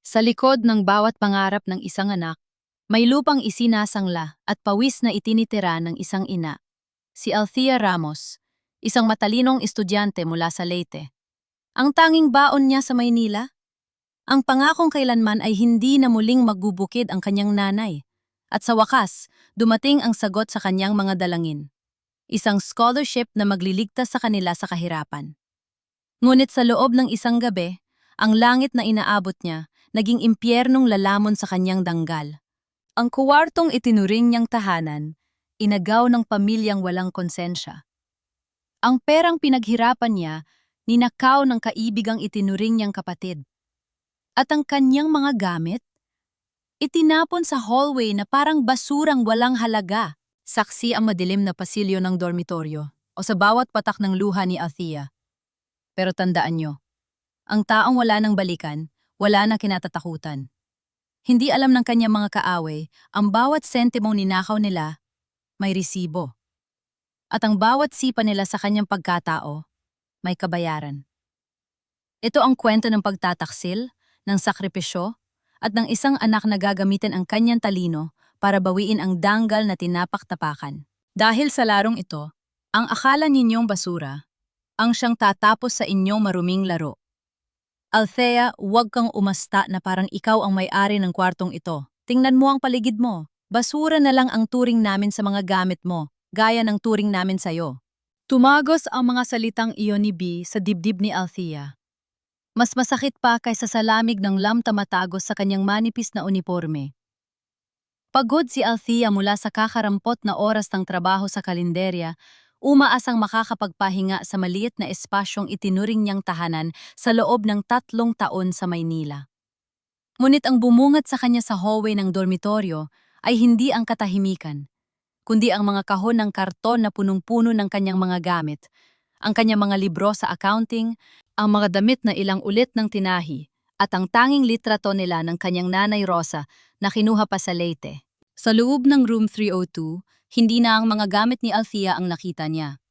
Sa likod ng bawat pangarap ng isang anak, may lupang isinasangla at pawis na itinitira ng isang ina, si Althea Ramos, isang matalinong estudyante mula sa Leyte. Ang tanging baon niya sa Maynila, ang pangakong kailanman ay hindi na muling magbubukid ang kanyang nanay. At sa wakas, dumating ang sagot sa kanyang mga dalangin. Isang scholarship na magliligtas sa kanila sa kahirapan. Ngunit sa loob ng isang gabi, ang langit na inaabot niya, naging impyernong lalamon sa kanyang danggal. Ang kuwartong itinuring niyang tahanan, inagaw ng pamilyang walang konsensya. Ang perang pinaghirapan niya, ninakaw ng kaibigang itinuring niyang kapatid. At ang kanyang mga gamit, itinapon sa hallway na parang basurang walang halaga. Saksi ang madilim na pasilyo ng dormitoryo o sa bawat patak ng luha ni Althea. Pero tandaan niyo, ang taong wala nang balikan, wala na kinatatakutan. Hindi alam ng kanyang mga kaaway, ang bawat sentimong ninakaw nila, may resibo. At ang bawat sipa nila sa kanyang pagkatao, may kabayaran. Ito ang kwento ng pagtataksil, ng sakripisyo, at ng isang anak na gagamitin ang kanyang talino para bawiin ang danggal na tinapak-tapakan. Dahil sa larong ito, ang akala ninyong basura, ang siyang tatapos sa inyong maruming laro. Althea, huwag kang umasta na parang ikaw ang may-ari ng kwartong ito. Tingnan mo ang paligid mo. Basura na lang ang turing namin sa mga gamit mo, gaya ng turing namin sa'yo. Tumagos ang mga salitang iyon ni B sa dibdib ni Althea. Mas masakit pa kaysa sa lamig ng lamtamatagos sa kanyang manipis na uniforme. Pagod si Althea mula sa kakarampot na oras ng trabaho sa kalenderya, umaasang makakapagpahinga sa maliit na espasyong itinuring niyang tahanan sa loob ng 3 taon sa Maynila. Ngunit ang bumungad sa kanya sa hallway ng dormitoryo ay hindi ang katahimikan, kundi ang mga kahon ng karton na punong-puno ng kanyang mga gamit, ang kanyang mga libro sa accounting, ang mga damit na ilang ulit ng tinahi, at ang tanging litrato nila ng kanyang nanay Rosa na kinuha pa sa Leyte. Sa loob ng room 302, hindi na ang mga gamit ni Althea ang nakita niya.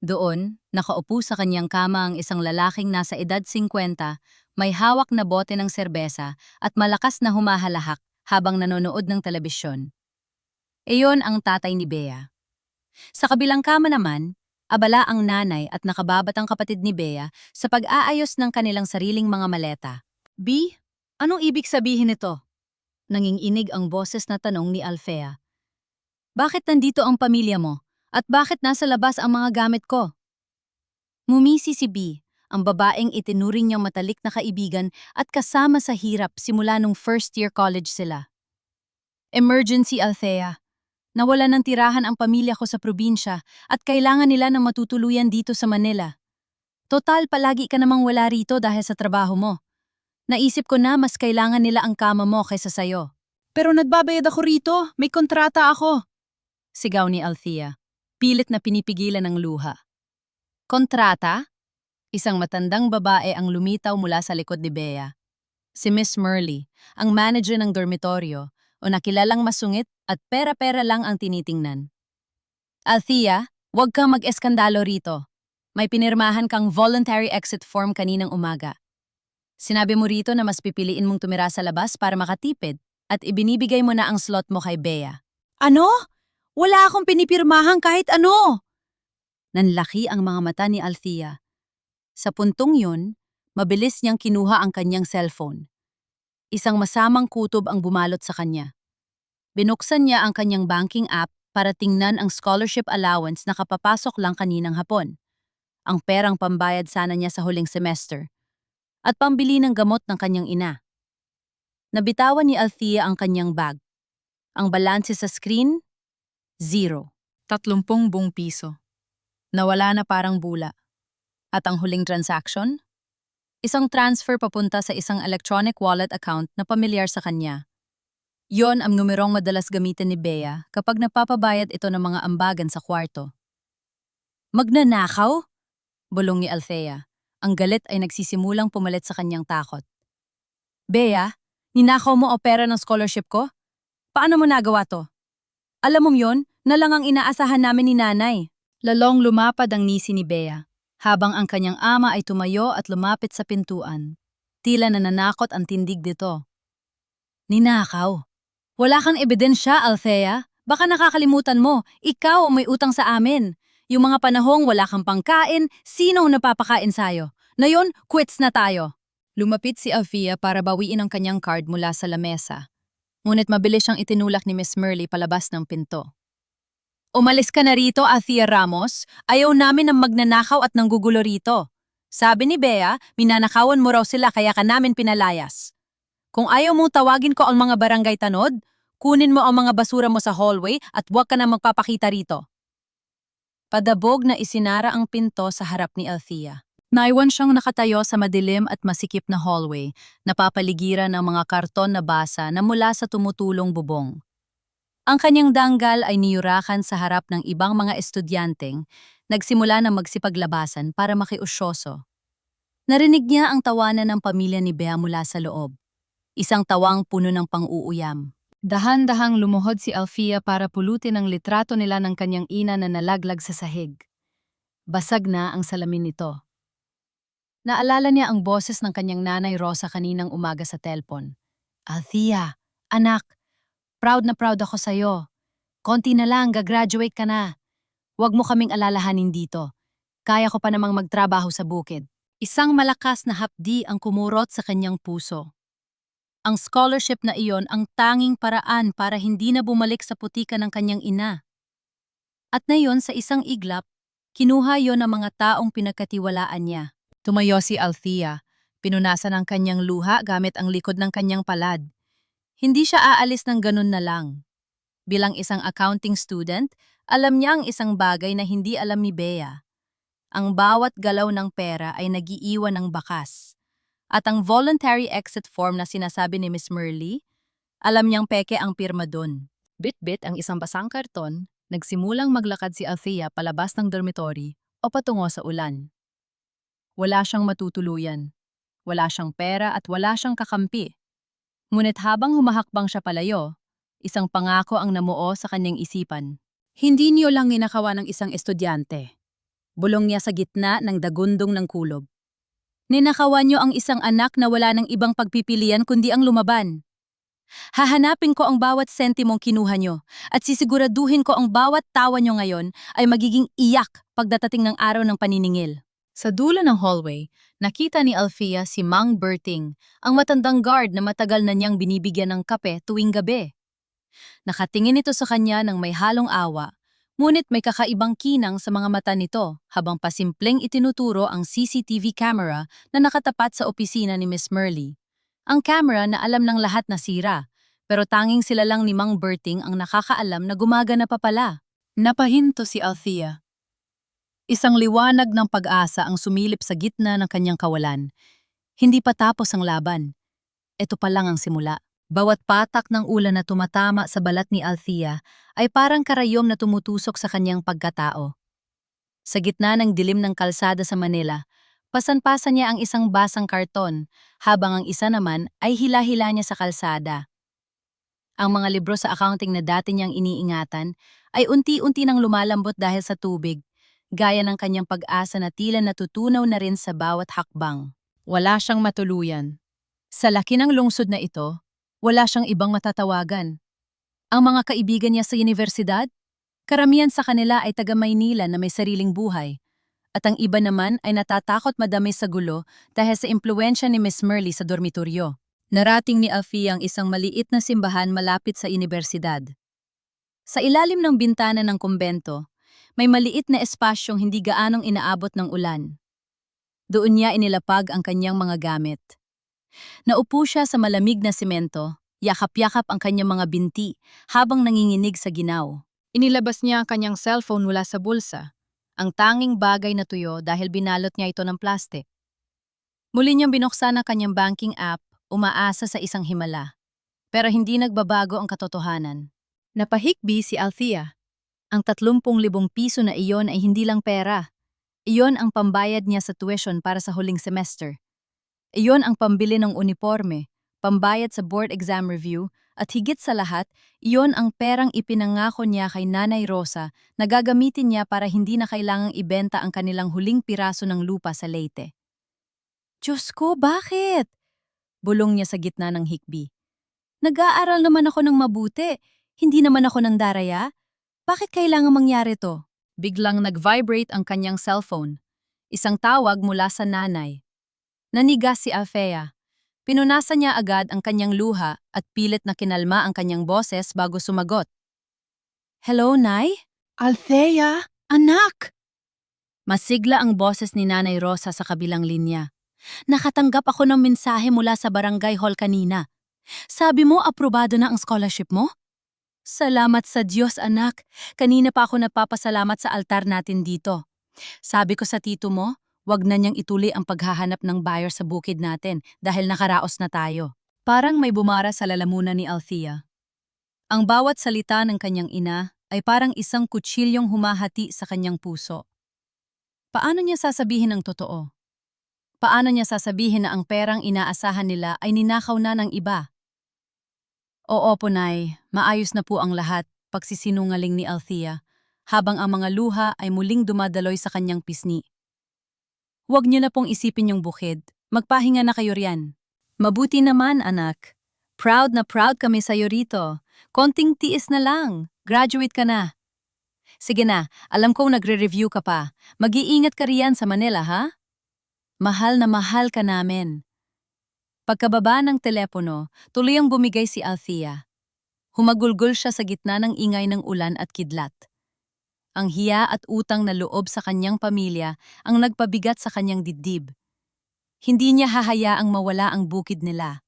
Doon, nakaupo sa kanyang kama ang isang lalaking nasa edad 50, may hawak na bote ng serbesa at malakas na humahalahak habang nanonood ng telebisyon. Iyon ang tatay ni Bea. Sa kabilang kama naman, abala ang nanay at nakababatang kapatid ni Bea sa pag-aayos ng kanilang sariling mga maleta. B, anong ibig sabihin nito? Nanginginig ang boses na tanong ni Althea. Bakit nandito ang pamilya mo? At bakit nasa labas ang mga gamit ko? Mumisi si B, ang babaeng itinuring niyang matalik na kaibigan at kasama sa hirap simula nung first year college sila. Emergency, Althea. Nawala ng tirahan ang pamilya ko sa probinsya at kailangan nila ng matutuluyan dito sa Manila. Total, palagi ka namang wala rito dahil sa trabaho mo. Naisip ko na mas kailangan nila ang kama mo kaysa sayo. Pero nagbabayad ako rito, may kontrata ako. Sigaw ni Althea, pilit na pinipigilan ng luha. Kontrata? Isang matandang babae ang lumitaw mula sa likod ni Bea. Si Miss Murley, ang manager ng dormitoryo, o nakilalang masungit at pera-pera lang ang tinitingnan. Althea, huwag kang mag-eskandalo rito. May pinirmahan kang voluntary exit form kaninang umaga. Sinabi mo rito na mas pipiliin mong tumira sa labas para makatipid at ibinibigay mo na ang slot mo kay Bea. Ano? Wala akong pinipirmahan kahit ano! Nanlaki ang mga mata ni Althea. Sa puntong yun, mabilis niyang kinuha ang kanyang cellphone. Isang masamang kutob ang bumalot sa kanya. Binuksan niya ang kanyang banking app para tingnan ang scholarship allowance na kapapasok lang kaninang hapon. Ang perang pambayad sana niya sa huling semester. At pambili ng gamot ng kanyang ina. Nabitawan ni Althea ang kanyang bag. Ang balanse sa screen? 0. 30 buong piso. Nawala na parang bula. At ang huling transaction? Isang transfer papunta sa isang electronic wallet account na pamilyar sa kanya. Yon ang numerong madalas gamitin ni Bea kapag napapabayad ito ng mga ambagan sa kwarto. Magnanakaw? Bulong ni Althea. Ang galit ay nagsisimulang pumalit sa kanyang takot. Bea, ninakaw mo o pera ng scholarship ko? Paano mo nagawa to? Alam mong yon, na lang ang inaasahan namin ni nanay. Lalong lumapad ang ngisi ni Bea, habang ang kanyang ama ay tumayo at lumapit sa pintuan. Tila nananakot ang tindig nito. Ninakaw. Wala kang ebidensya, Althea. Baka nakakalimutan mo, ikaw ang may utang sa amin. Yung mga panahong wala kang pangkain, sino ang napapakain sa'yo? Ngayon, quits na tayo. Lumapit si Althea para bawiin ang kanyang card mula sa lamesa. Ngunit mabilis siyang itinulak ni Miss Murley palabas ng pinto. Umalis ka na rito, Althea Ramos. Ayaw namin ng magnanakaw at nanggugulo rito. Sabi ni Bea, minanakawan mo raw sila kaya ka namin pinalayas. Kung ayaw mong tawagin ko ang mga barangay tanod, kunin mo ang mga basura mo sa hallway at huwag ka na magpapakita rito. Padabog na isinara ang pinto sa harap ni Althea. Naiwan siyang nakatayo sa madilim at masikip na hallway, napapaligiran ng mga karton na basa na mula sa tumutulong bubong. Ang kanyang danggal ay niyurakan sa harap ng ibang mga estudyanteng, nagsimula na magsipaglabasan para makiusyoso. Narinig niya ang tawanan ng pamilya ni Bea mula sa loob. Isang tawang puno ng pang-uuyam. Dahan-dahang lumuhod si Althea para pulutin ang litrato nila ng kanyang ina na nalaglag sa sahig. Basag na ang salamin nito. Naalala niya ang boses ng kanyang nanay Rosa kaninang umaga sa telpon. Althea, anak, proud na proud ako sa'yo. Konti na lang, gagraduate ka na. Huwag mo kaming alalahanin dito. Kaya ko pa namang magtrabaho sa bukid. Isang malakas na hapdi ang kumurot sa kanyang puso. Ang scholarship na iyon ang tanging paraan para hindi na bumalik sa putika ng kanyang ina. At ngayon sa isang iglap, kinuha yon ng mga taong pinagkatiwalaan niya. Tumayo si Althea, pinunasan ang kanyang luha gamit ang likod ng kanyang palad. Hindi siya aalis ng ganun na lang. Bilang isang accounting student, alam niya ang isang bagay na hindi alam ni Bea. Ang bawat galaw ng pera ay nagiiwan ng bakas. At ang voluntary exit form na sinasabi ni Miss Murley, alam niyang peke ang pirma dun. Bit-bit ang isang basang karton, nagsimulang maglakad si Althea palabas ng dormitory o patungo sa ulan. Wala siyang matutuluyan. Wala siyang pera at wala siyang kakampi. Ngunit habang humahakbang siya palayo, isang pangako ang namuo sa kanyang isipan. Hindi niyo lang ninakawa ng isang estudyante. Bulong niya sa gitna ng dagundong ng kulob. Ninakawan niyo ang isang anak na wala ng ibang pagpipilian kundi ang lumaban. Hahanapin ko ang bawat sentimong kinuha niyo at sisiguraduhin ko ang bawat tawa niyo ngayon ay magiging iyak pagdatating ng araw ng paniningil. Sa dulo ng hallway, nakita ni Althea si Mang Berting, ang matandang guard na matagal na niyang binibigyan ng kape tuwing gabi. Nakatingin ito sa kanya ng may halong awa, ngunit may kakaibang kinang sa mga mata nito habang pasimpleng itinuturo ang CCTV camera na nakatapat sa opisina ni Miss Murley. Ang camera na alam ng lahat na sira, pero tanging sila lang ni Mang Berting ang nakakaalam na gumagana pa pala. Napahinto si Althea. Isang liwanag ng pag-asa ang sumilip sa gitna ng kanyang kawalan. Hindi pa tapos ang laban. Ito pa lang ang simula. Bawat patak ng ulan na tumatama sa balat ni Althea ay parang karayom na tumutusok sa kanyang pagkatao. Sa gitna ng dilim ng kalsada sa Manila, pasan-pasan niya ang isang basang karton, habang ang isa naman ay hila-hila niya sa kalsada. Ang mga libro sa accounting na dati niyang iniingatan ay unti-unti nang lumalambot dahil sa tubig, gaya ng kanyang pag-asa na tila natutunaw na rin sa bawat hakbang. Wala siyang matuluyan. Sa laki ng lungsod na ito, wala siyang ibang matatawagan. Ang mga kaibigan niya sa universidad, karamihan sa kanila ay taga Maynila na may sariling buhay. At ang iba naman ay natatakot madami sa gulo dahil sa impluensya ni Miss Murley sa dormitoryo. Narating ni Althea ang isang maliit na simbahan malapit sa universidad. Sa ilalim ng bintana ng kumbento, may maliit na espasyong hindi gaanong inaabot ng ulan. Doon niya inilapag ang kanyang mga gamit. Naupo siya sa malamig na semento, yakap-yakap ang kanyang mga binti habang nanginginig sa ginaw. Inilabas niya ang kanyang cellphone mula sa bulsa, ang tanging bagay na tuyo dahil binalot niya ito ng plastic. Muli niyang binuksan ang kanyang banking app, umaasa sa isang himala. Pero hindi nagbabago ang katotohanan. Napahikbi si Althea. Ang 30,000 piso na iyon ay hindi lang pera. Iyon ang pambayad niya sa tuition para sa huling semester. Iyon ang pambili ng uniforme, pambayad sa board exam review, at higit sa lahat, iyon ang perang ipinangako niya kay Nanay Rosa na gagamitin niya para hindi na kailangang ibenta ang kanilang huling piraso ng lupa sa Leyte. Diyos ko, bakit? Bulong niya sa gitna ng hikbi. Nag-aaral naman ako ng mabuti. Hindi naman ako ng daraya. Bakit kailangan mangyari to? Biglang nag-vibrate ang kanyang cellphone. Isang tawag mula sa nanay. Nanigas si Althea. Pinunasan niya agad ang kanyang luha at pilit na kinalma ang kanyang boses bago sumagot. Hello, Nay? Althea, anak! Masigla ang boses ni Nanay Rosa sa kabilang linya. Nakatanggap ako ng mensahe mula sa barangay hall kanina. Sabi mo, aprobado na ang scholarship mo? Salamat sa Diyos, anak. Kanina pa ako nagpapasalamat sa altar natin dito. Sabi ko sa tito mo, wag na niyang ituloy ang paghahanap ng buyer sa bukid natin dahil nakaraos na tayo. Parang may bumara sa lalamunan ni Althea. Ang bawat salita ng kanyang ina ay parang isang kutsilyong humahati sa kanyang puso. Paano niya sasabihin ang totoo? Paano niya sasabihin na ang perang inaasahan nila ay ninakaw na ng iba? Oo po, Nay. Maayos na po ang lahat, pagsisinungaling ni Althea, habang ang mga luha ay muling dumadaloy sa kanyang pisngi. Huwag niyo na pong isipin yung bukid. Magpahinga na kayo riyan. Mabuti naman, anak. Proud na proud kami sa'yo rito. Konting tiis na lang. Graduate ka na. Sige na, alam kong nagre-review ka pa. Mag-iingat ka riyan sa Manila, ha? Mahal na mahal ka namin. Pagkababa ng telepono, tuluyang bumigay si Althea. Humagulgol siya sa gitna ng ingay ng ulan at kidlat. Ang hiya at utang na loob sa kanyang pamilya ang nagpabigat sa kanyang dibdib. Hindi niya hahayaang mawala ang bukid nila.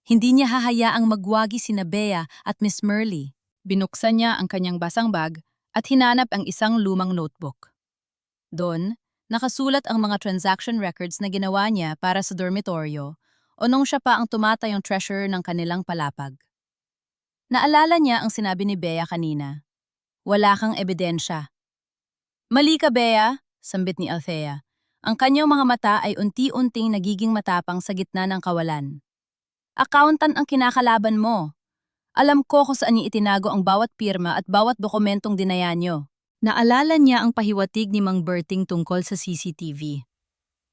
Hindi niya hahayaang magwagi sina Bea at Miss Merly. Binuksan niya ang kanyang basang bag at hinanap ang isang lumang notebook. Doon, nakasulat ang mga transaction records na ginawa niya para sa dormitoryo o nung siya pa ang tumatayong treasurer ng kanilang palapag. Naalala niya ang sinabi ni Bea kanina. Wala kang ebidensya. Mali ka, Bea, sambit ni Althea. Ang kanyang mga mata ay unti-unting nagiging matapang sa gitna ng kawalan. Accountant ang kinakalaban mo. Alam ko kung saan niya itinago ang bawat pirma at bawat dokumentong dinaya niyo. Naalala niya ang pahiwatig ni Mang Berting tungkol sa CCTV.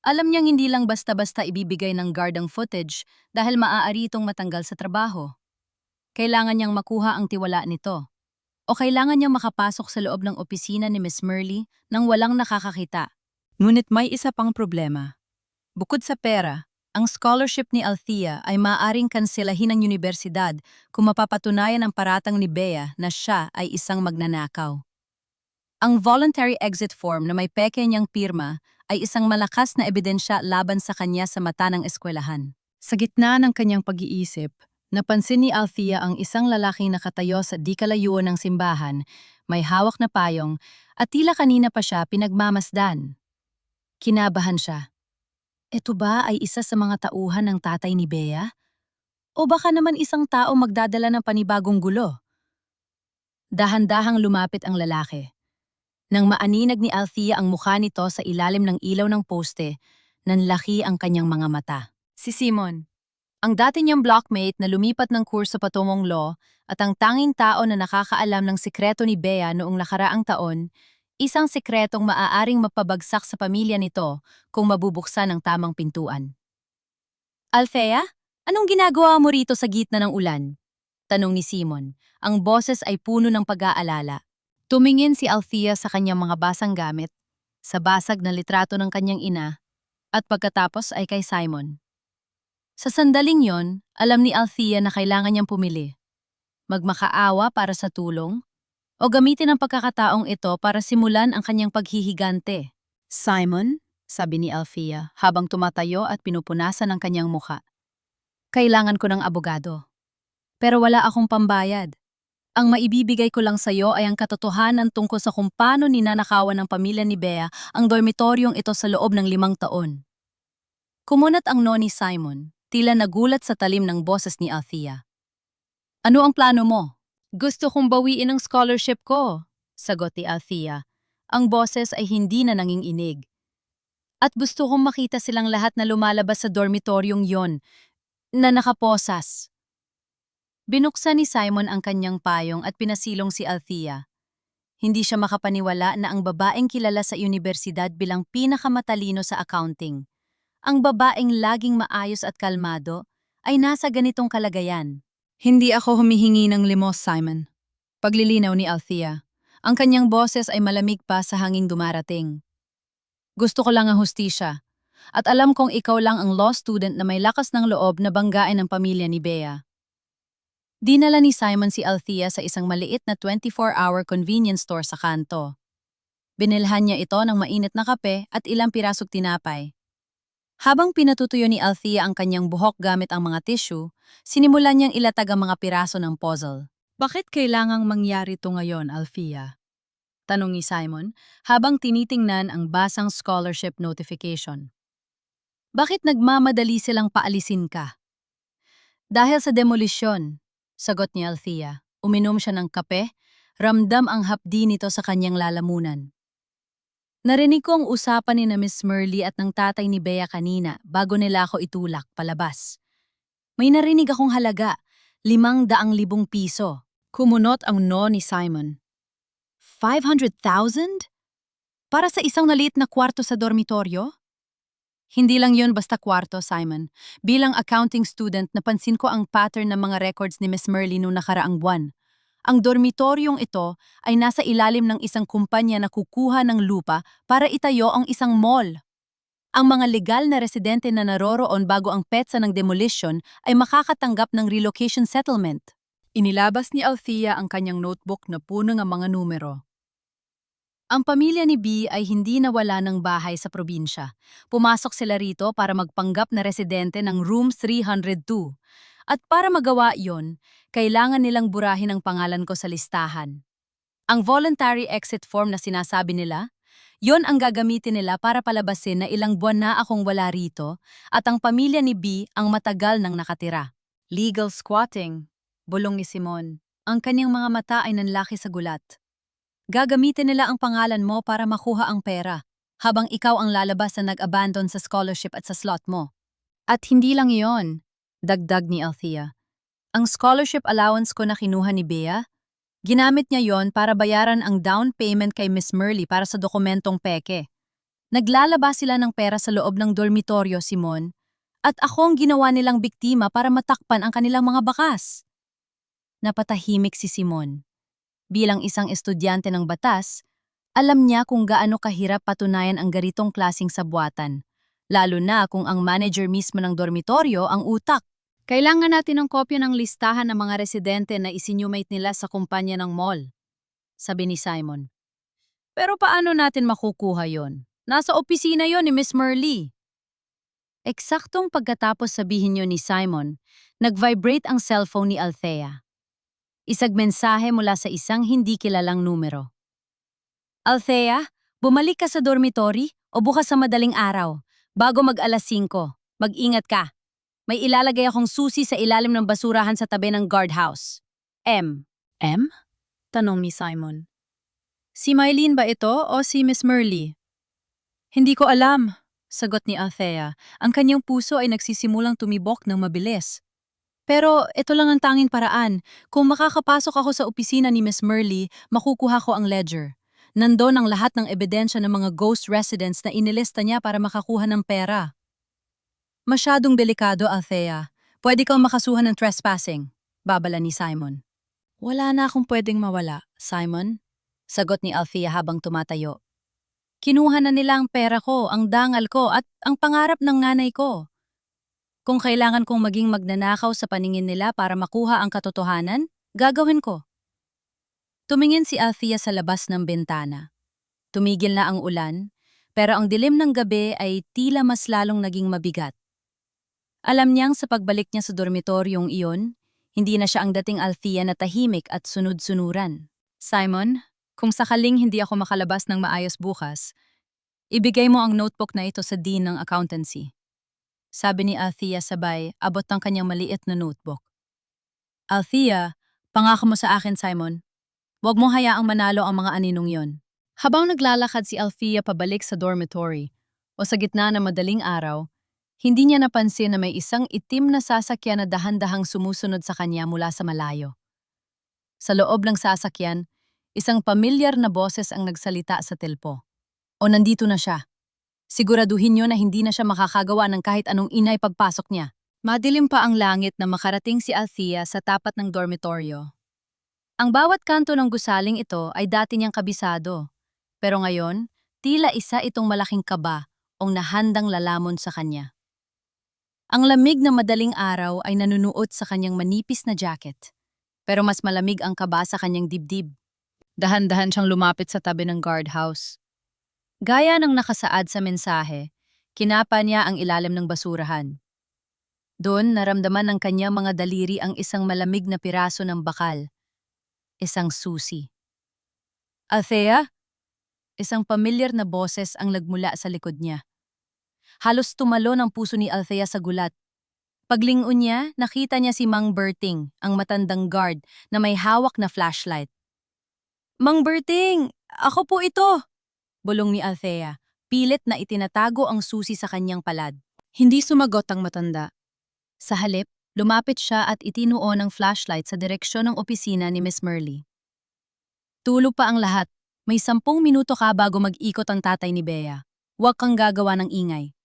Alam niyang hindi lang basta-basta ibibigay ng guard ang footage dahil maaari itong matanggal sa trabaho. Kailangan niyang makuha ang tiwala nito. O kailangan niyang makapasok sa loob ng opisina ni Miss Merly nang walang nakakakita. Ngunit may isa pang problema. Bukod sa pera, ang scholarship ni Althea ay maaaring kanselahin ng universidad kung mapapatunayan ang paratang ni Bea na siya ay isang magnanakaw. Ang voluntary exit form na may peke niyang pirma ay isang malakas na ebidensya laban sa kanya sa mata ng eskwelahan. Sa gitna ng kanyang pag-iisip, napansin ni Althea ang isang lalaking nakatayo sa di kalayuan ng simbahan, may hawak na payong, at tila kanina pa siya pinagmamasdan. Kinabahan siya. Ito ba ay isa sa mga tauhan ng tatay ni Bea? O baka naman isang tao magdadala ng panibagong gulo? Dahan-dahang lumapit ang lalaki. Nang maaninag ni Althea ang mukha nito sa ilalim ng ilaw ng poste, nanlaki ang kanyang mga mata. Si Simon, ang dati niyang blockmate na lumipat ng kurso patungong law at ang tanging tao na nakakaalam ng sikreto ni Bea noong nakaraang taon, isang sikretong maaaring mapabagsak sa pamilya nito kung mabubuksan ang tamang pintuan. Althea, anong ginagawa mo rito sa gitna ng ulan? Tanong ni Simon. Ang boses ay puno ng pag-aalala. Tumingin si Althea sa kanyang mga basang gamit, sa basag na litrato ng kanyang ina, at pagkatapos ay kay Simon. Sa sandaling yon, alam ni Althea na kailangan niyang pumili. Magmakaawa para sa tulong, o gamitin ang pagkakataong ito para simulan ang kanyang paghihigante. Simon, sabi ni Althea habang tumatayo at pinupunasan ang kanyang muka. Kailangan ko ng abogado. Pero wala akong pambayad. Ang maibibigay ko lang sa iyo ay ang katotohanan tungkol sa kung paano ninanakawan ng pamilya ni Bea ang dormitoryong ito sa loob ng 5 taon. Kumunat ang no ni Simon, tila nagulat sa talim ng boses ni Althea. Ano ang plano mo? Gusto kong bawiin ang scholarship ko, sagot ni Althea. Ang boses ay hindi na nanginginig. At gusto kong makita silang lahat na lumalabas sa dormitoryong yon, na nakaposas. Binuksan ni Simon ang kanyang payong at pinasilong si Althea. Hindi siya makapaniwala na ang babaeng kilala sa unibersidad bilang pinakamatalino sa accounting. Ang babaeng laging maayos at kalmado ay nasa ganitong kalagayan. Hindi ako humihingi ng limos, Simon. Paglilinaw ni Althea. Ang kanyang boses ay malamig pa sa hanging dumarating. Gusto ko lang ang hustisya. At alam kong ikaw lang ang law student na may lakas ng loob na banggain ang pamilya ni Bea. Dinala ni Simon si Althea sa isang maliit na 24-hour convenience store sa kanto. Binilhan niya ito ng mainit na kape at ilang pirasong tinapay. Habang pinatutuyo ni Althea ang kanyang buhok gamit ang mga tissue, sinimulan niyang ilatag ang mga piraso ng puzzle. Bakit kailangang mangyari ito ngayon, Althea? Tanong ni Simon habang tinitingnan ang basang scholarship notification. Bakit nagmamadali silang paalisin ka? Dahil sa demolisyon, sagot ni Althea. Uminom siya ng kape, ramdam ang hapdi nito sa kanyang lalamunan. Narinig ko ang usapan ni na Miss Merly at ng tatay ni Bea kanina bago nila ako itulak palabas. May narinig akong halaga, 500,000 piso. Kumunot ang no ni Simon. 500,000? Para sa isang maliit na kwarto sa dormitoryo? Hindi lang yun basta kwarto, Simon. Bilang accounting student, napansin ko ang pattern ng mga records ni Miss Merly noong nakaraang buwan. Ang dormitoryong ito ay nasa ilalim ng isang kumpanya na kukuha ng lupa para itayo ang isang mall. Ang mga legal na residente na naroroon bago ang petsa ng demolition ay makakatanggap ng relocation settlement. Inilabas ni Althea ang kanyang notebook na puno ng mga numero. Ang pamilya ni B ay hindi nawala ng bahay sa probinsya. Pumasok sila rito para magpanggap na residente ng Room 302. At para magawa yon, kailangan nilang burahin ang pangalan ko sa listahan. Ang voluntary exit form na sinasabi nila, yon ang gagamitin nila para palabasin na ilang buwan na akong wala rito at ang pamilya ni B ang matagal nang nakatira. Legal squatting, bulong ni Simon. Ang kanyang mga mata ay nanlaki sa gulat. Gagamitin nila ang pangalan mo para makuha ang pera, habang ikaw ang lalabas na nag-abandon sa scholarship at sa slot mo. At hindi lang iyon, dagdag ni Althea. Ang scholarship allowance ko na kinuha ni Bea, ginamit niya yon para bayaran ang down payment kay Miss Merly para sa dokumentong peke. Naglalabas sila ng pera sa loob ng dormitoryo, Simon, at ako ang ginawa nilang biktima para matakpan ang kanilang mga bakas. Napatahimik si Simon. Bilang isang estudyante ng batas, alam niya kung gaano kahirap patunayan ang garitong klasing sabwatan, lalo na kung ang manager mismo ng dormitoryo ang utak. Kailangan natin ng kopya ng listahan ng mga residente na isinumate nila sa kumpanya ng mall, sabi ni Simon. Pero paano natin makukuha yon? Nasa opisina yon ni Miss Merly. Eksaktong pagkatapos sabihin niyo ni Simon, nag-vibrate ang cellphone ni Althea. Isang mensahe mula sa isang hindi kilalang numero. Althea, bumalik ka sa dormitory o bukas sa madaling araw. Bago mag-alas 5, mag-ingat ka. May ilalagay akong susi sa ilalim ng basurahan sa tabi ng guardhouse. M. M? Tanong ni Simon. Si Mylene ba ito o si Miss Merly? Hindi ko alam, sagot ni Althea. Ang kanyang puso ay nagsisimulang tumibok ng mabilis. Pero ito lang ang tanging paraan. Kung makakapasok ako sa opisina ni Miss Merly, makukuha ko ang ledger. Nandon ang lahat ng ebidensya ng mga ghost residents na inilista niya para makakuha ng pera. Masyadong delikado, Althea. Pwede kang makasuhan ng trespassing, babala ni Simon. Wala na akong pwedeng mawala, Simon, sagot ni Althea habang tumatayo. Kinuha na nila ang pera ko, ang dangal ko at ang pangarap ng nanay ko. Kung kailangan kong maging magnanakaw sa paningin nila para makuha ang katotohanan, gagawin ko. Tumingin si Althea sa labas ng bintana. Tumigil na ang ulan, pero ang dilim ng gabi ay tila mas lalong naging mabigat. Alam niyang sa pagbalik niya sa dormitoryong iyon, hindi na siya ang dating Althea na tahimik at sunod-sunuran. Simon, kung sakaling hindi ako makalabas ng maayos bukas, ibigay mo ang notebook na ito sa dean ng accountancy. Sabi ni Althea sabay, abot ng kanyang maliit na notebook. Althea, pangako mo sa akin, Simon. Huwag mong hayaang manalo ang mga aninong yon. Habang naglalakad si Althea pabalik sa dormitory, o sa gitna ng madaling araw, hindi niya napansin na may isang itim na sasakyan na dahan-dahang sumusunod sa kanya mula sa malayo. Sa loob ng sasakyan, isang pamilyar na boses ang nagsalita sa telpo. O nandito na siya. Siguraduhin niyo na hindi na siya makakagawa ng kahit anong inay pagpasok niya. Madilim pa ang langit na makarating si Althea sa tapat ng dormitoryo. Ang bawat kanto ng gusaling ito ay dati niyang kabisado. Pero ngayon, tila isa itong malaking kaba o nahandang lalamon sa kanya. Ang lamig na madaling araw ay nanunuot sa kanyang manipis na jacket. Pero mas malamig ang kaba sa kanyang dibdib. Dahan-dahan siyang lumapit sa tabi ng guardhouse. Gaya ng nakasaad sa mensahe, kinapa niya ang ilalim ng basurahan. Doon naramdaman ng kanyang mga daliri ang isang malamig na piraso ng bakal. Isang susi. Althea? Isang pamilyar na boses ang nagmula sa likod niya. Halos tumalo ng puso ni Althea sa gulat. Paglingon niya, nakita niya si Mang Berting, ang matandang guard na may hawak na flashlight. Mang Berting! Ako po ito! Bulong ni Althea, pilit na itinatago ang susi sa kanyang palad. Hindi sumagot ang matanda. Sa halip, lumapit siya at itinuon ang flashlight sa direksyon ng opisina ni Miss Merle. Tulog pa ang lahat. May 10 minuto ka bago mag-ikot ang tatay ni Bea. Huwag kang gagawa ng ingay.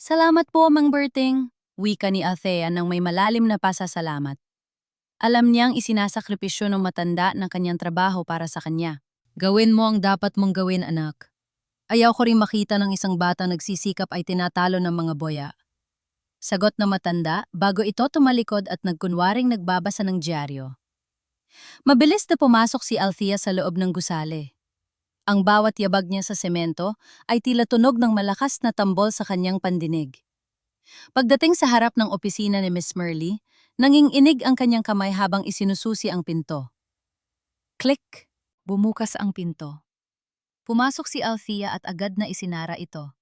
Salamat po, Mang Berting, wika ni Althea nang may malalim na pasasalamat. Alam niyang isinasakripisyo ng matanda ng kanyang trabaho para sa kanya. Gawin mo ang dapat mong gawin, anak. Ayaw ko rin makita ng isang batang nagsisikap ay tinatalo ng mga boya. Sagot ng matanda bago ito tumalikod at nagkunwaring nagbabasa ng dyaryo. Mabilis na pumasok si Althea sa loob ng gusali. Ang bawat yabag niya sa semento ay tila tunog ng malakas na tambol sa kanyang pandinig. Pagdating sa harap ng opisina ni Miss Merle, nanginginig ang kanyang kamay habang isinususi ang pinto. Click! Bumukas ang pinto. Pumasok si Althea at agad na isinara ito.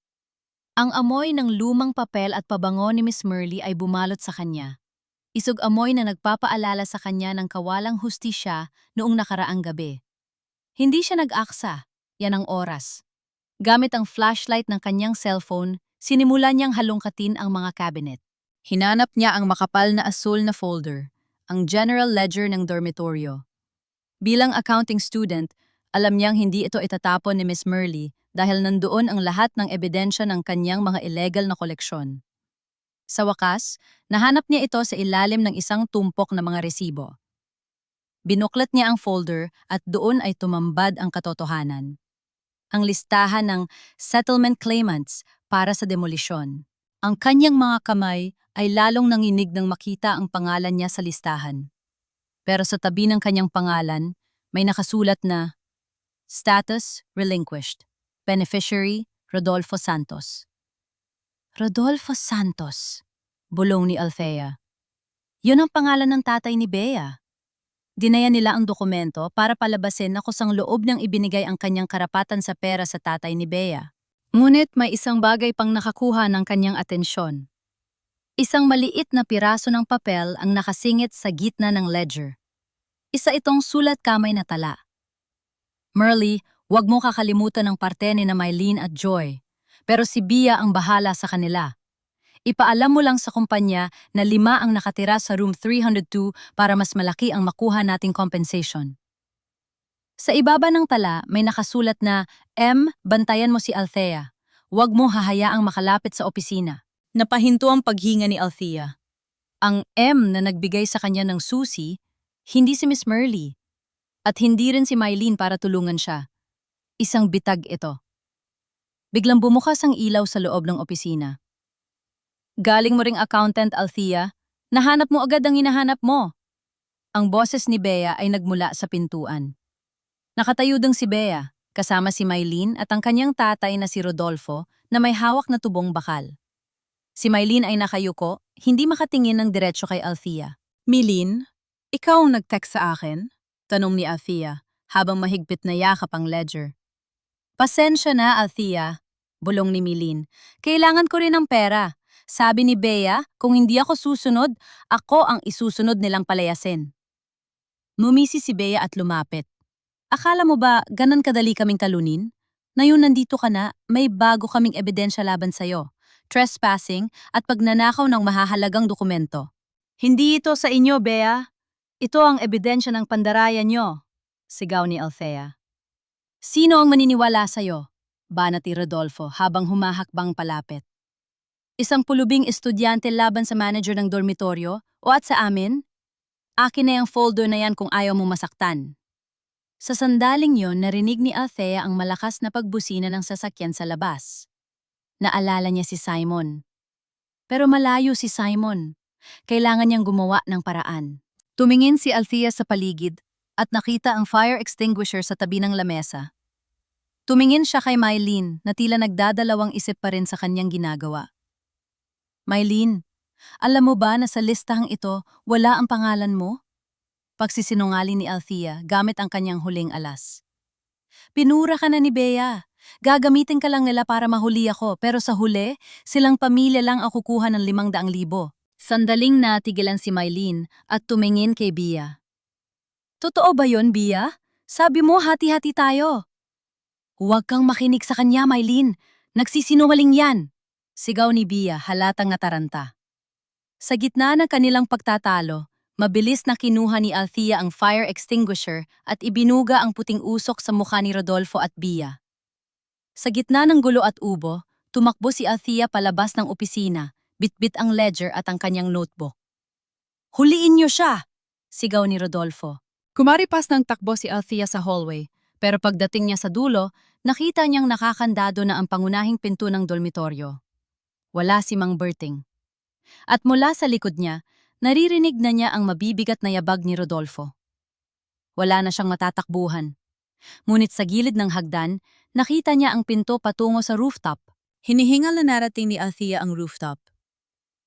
Ang amoy ng lumang papel at pabango ni Miss Merle ay bumalot sa kanya. Isog amoy na nagpapaalala sa kanya ng kawalang hustisya noong nakaraang gabi. Hindi siya nag-aksa, yan ang oras. Gamit ang flashlight ng kanyang cellphone, sinimulan niyang halongkatin ang mga cabinet. Hinanap niya ang makapal na asul na folder, ang general ledger ng dormitoryo. Bilang accounting student, alam niyang hindi ito itatapon ni Miss Merle dahil nandoon ang lahat ng ebidensya ng kanyang mga illegal na koleksyon. Sa wakas, nahanap niya ito sa ilalim ng isang tumpok na mga resibo. Binuklat niya ang folder at doon ay tumambad ang katotohanan. Ang listahan ng settlement claimants para sa demolisyon. Ang kanyang mga kamay ay lalong nanginig nang makita ang pangalan niya sa listahan. Pero sa tabi ng kanyang pangalan, may nakasulat na Status Relinquished. Beneficiary Rodolfo Santos. Rodolfo Santos, bulong ni Althea. Yun ang pangalan ng tatay ni Bea. Dinaya nila ang dokumento para palabasin na kusang loob niyang ibinigay ang kanyang karapatan sa pera sa tatay ni Bea. Ngunit may isang bagay pang nakakuha ng kanyang atensyon. Isang maliit na piraso ng papel ang nakasingit sa gitna ng ledger. Isa itong sulat kamay na tala. Merle, huwag mo kakalimutan ang parte ni na Mylene at Joy. Pero si Bea ang bahala sa kanila. Ipaalam mo lang sa kumpanya na 5 ang nakatira sa room 302 para mas malaki ang makuha nating compensation. Sa ibaba ng tala may nakasulat na, M, bantayan mo si Althea. Huwag mo hahayaang makalapit sa opisina. Napahinto ang paghinga ni Althea. Ang M na nagbigay sa kanya ng susi, hindi si Miss Merle. At hindi rin si Mylene para tulungan siya. Isang bitag ito. Biglang bumukas ang ilaw sa loob ng opisina. Galing mo ring accountant, Althea. Nahanap mo agad ang hinahanap mo. Ang boses ni Bea ay nagmula sa pintuan. Nakatayo ding si Bea, kasama si Mylene at ang kanyang tatay na si Rodolfo na may hawak na tubong bakal. Si Mylene ay nakayuko, hindi makatingin ng diretsyo kay Althea. Mylene, ikaw ang nag-text sa akin? Tanong ni Althea, habang mahigpit na yakap ang ledger. Pasensya na, Althea, bulong ni Mylene. Kailangan ko rin ng pera. Sabi ni Bea, kung hindi ako susunod, ako ang isusunod nilang palayasin. Numisi si Bea at lumapit. Akala mo ba ganon kadali kaming talunin? Ngayon nandito ka na, may bago kaming ebidensya laban sa'yo. Trespassing at pagnanakaw ng mahahalagang dokumento. Hindi ito sa inyo, Bea. Ito ang ebidensya ng pandaraya nyo, sigaw ni Althea. Sino ang maniniwala sa'yo? Banat ni Rodolfo habang humahakbang palapit. Isang pulubing estudyante laban sa manager ng dormitoryo o at sa amin? Akin na yung folder na yan kung ayaw mo masaktan. Sa sandaling yon, narinig ni Althea ang malakas na pagbusina ng sasakyan sa labas. Naalala niya si Simon. Pero malayo si Simon. Kailangan niyang gumawa ng paraan. Tumingin si Althea sa paligid at nakita ang fire extinguisher sa tabi ng lamesa. Tumingin siya kay Mylene na tila nagdadalawang isip pa rin sa kanyang ginagawa. Mylene, alam mo ba na sa listahang ito wala ang pangalan mo? Pagsisinungaling ni Althea gamit ang kanyang huling alas. Pinura ka na ni Bea. Gagamitin ka lang nila para mahuli ako, pero sa huli, silang pamilya lang ang kukuha ng 500,000. Sandaling natigilan si Mylene at tumingin kay Bea. Totoo ba yon, Bea? Sabi mo hati-hati tayo. Huwag kang makinig sa kanya, Mylene. Nagsisinungaling yan. Sigaw ni Bea halatang nataranta. Sa gitna ng kanilang pagtatalo, mabilis na kinuha ni Althea ang fire extinguisher at ibinuga ang puting usok sa mukha ni Rodolfo at Bea. Sa gitna ng gulo at ubo, tumakbo si Althea palabas ng opisina, bitbit ang ledger at ang kanyang notebook. Huliin niyo siya! Sigaw ni Rodolfo. Kumaripas ng takbo si Althea sa hallway, pero pagdating niya sa dulo, nakita niyang nakakandado na ang pangunahing pinto ng dormitoryo. Wala si Mang Berting. At mula sa likod niya, naririnig na niya ang mabibigat na yabag ni Rodolfo. Wala na siyang matatakbuhan. Ngunit sa gilid ng hagdan, nakita niya ang pinto patungo sa rooftop. Hinihingal na narating ni Althea ang rooftop.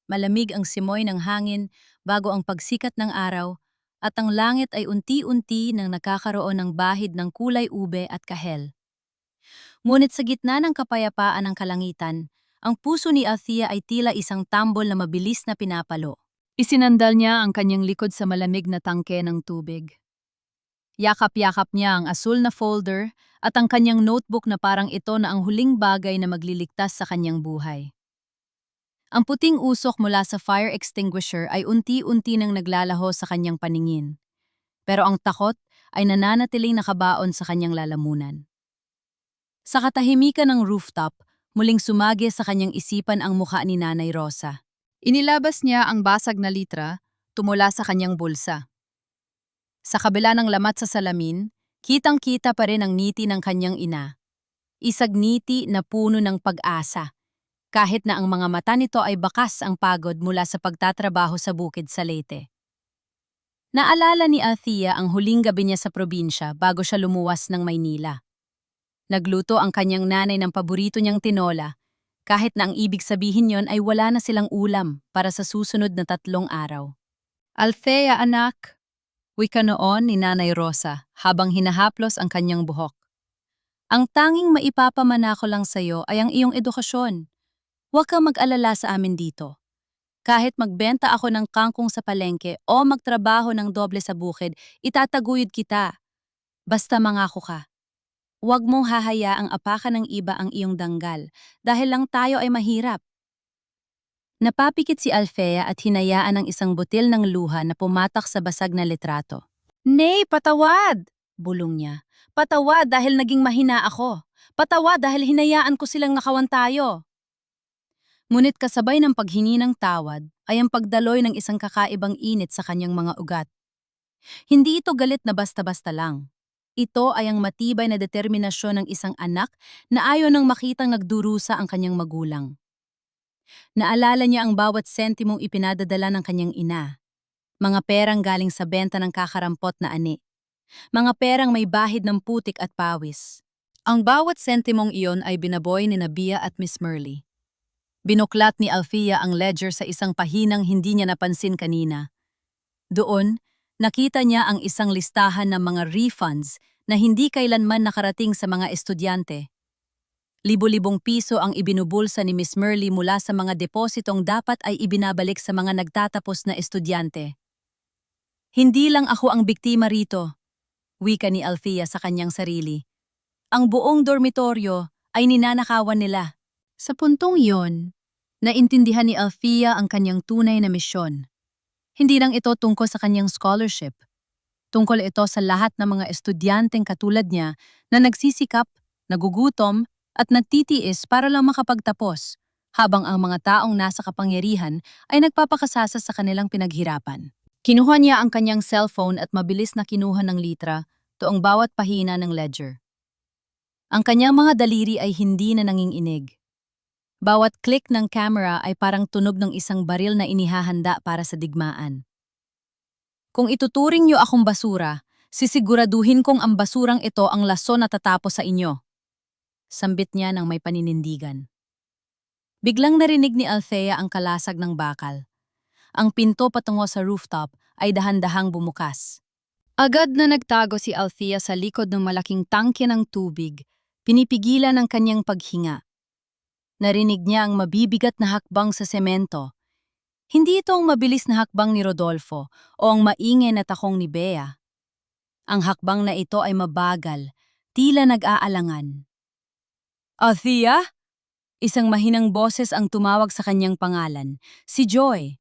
Malamig ang simoy ng hangin bago ang pagsikat ng araw at ang langit ay unti-unti nang nakakaroon ng bahid ng kulay ube at kahel. Ngunit sa gitna ng kapayapaan ng kalangitan, ang puso ni Althea ay tila isang tambol na mabilis na pinapalo. Isinandal niya ang kanyang likod sa malamig na tangke ng tubig. Yakap-yakap niya ang asul na folder at ang kanyang notebook na parang ito na ang huling bagay na magliligtas sa kanyang buhay. Ang puting usok mula sa fire extinguisher ay unti-unti nang naglalaho sa kanyang paningin. Pero ang takot ay nananatiling nakabaon sa kanyang lalamunan. Sa katahimikan ng rooftop, muling sumagi sa kanyang isipan ang mukha ni Nanay Rosa. Inilabas niya ang basag na litra, tumula sa kanyang bulsa. Sa kabila ng lamat sa salamin, kitang-kita pa rin ang ngiti ng kanyang ina. Isag ngiti na puno ng pag-asa, kahit na ang mga mata nito ay bakas ang pagod mula sa pagtatrabaho sa bukid sa Leyte. Naalala ni Althea ang huling gabi niya sa probinsya bago siya lumuwas ng Maynila. Nagluto ang kanyang nanay ng paborito niyang tinola, kahit na ang ibig sabihin yon ay wala na silang ulam para sa susunod na 3 araw. Althea anak, wika noon ni Nanay Rosa habang hinahaplos ang kanyang buhok. Ang tanging maipapamana ko lang sa'yo ay ang iyong edukasyon. Huwag kang mag-alala sa amin dito. Kahit magbenta ako ng kangkong sa palengke o magtrabaho ng doble sa bukid, itataguyod kita. Basta mangako ka. Huwag mong hahayaang apakan ng iba ang iyong danggal dahil lang tayo ay mahirap. Napapikit si Althea at hinayaan ang isang butil ng luha na pumatak sa basag na litrato. Nay, patawad! Bulong niya. Patawad dahil naging mahina ako. Patawad dahil hinayaan ko silang nakawan tayo. Ngunit kasabay ng paghingi ng tawad ay ang pagdaloy ng isang kakaibang init sa kanyang mga ugat. Hindi ito galit na basta-basta lang. Ito ay ang matibay na determinasyon ng isang anak na ayaw nang makitang nagdurusa ang kanyang magulang. Naalala niya ang bawat sentimong ipinadadala ng kanyang ina. Mga perang galing sa benta ng kakarampot na ani. Mga perang may bahid ng putik at pawis. Ang bawat sentimong iyon ay binaboy ni Bea at Miss Merly. Binuklat ni Althea ang ledger sa isang pahinang hindi niya napansin kanina. Doon, nakita niya ang isang listahan ng mga refunds na hindi kailanman nakarating sa mga estudyante. Libo-libong piso ang ibinubulsa ni Miss Merly mula sa mga depositong dapat ay ibinabalik sa mga nagtatapos na estudyante. Hindi lang ako ang biktima rito, wika ni Althea sa kanyang sarili. Ang buong dormitoryo ay ninanakawan nila. Sa puntong iyon, naintindihan ni Althea ang kanyang tunay na misyon. Hindi lang ito tungkol sa kanyang scholarship. Tungkol ito sa lahat ng mga estudyanteng katulad niya na nagsisikap, nagugutom, at nagtitiis para lang makapagtapos, habang ang mga taong nasa kapangyarihan ay nagpapakasasa sa kanilang pinaghirapan. Kinuha niya ang kanyang cellphone at mabilis na kinuha ng litra tuong bawat pahina ng ledger. Ang kanyang mga daliri ay hindi na nanginginig. Bawat click ng camera ay parang tunog ng isang baril na inihahanda para sa digmaan. Kung ituturing niyo akong basura, sisiguraduhin kong ang basurang ito ang lason na tatapos sa inyo. Sambit niya ng may paninindigan. Biglang narinig ni Althea ang kalasag ng bakal. Ang pinto patungo sa rooftop ay dahan-dahang bumukas. Agad na nagtago si Althea sa likod ng malaking tangke ng tubig, pinipigilan ang kanyang paghinga. Narinig niya ang mabibigat na hakbang sa semento. Hindi ito ang mabilis na hakbang ni Rodolfo o ang maingay na takong ni Bea. Ang hakbang na ito ay mabagal, tila nag-aalangan. Althea? Isang mahinang boses ang tumawag sa kanyang pangalan, si Joy.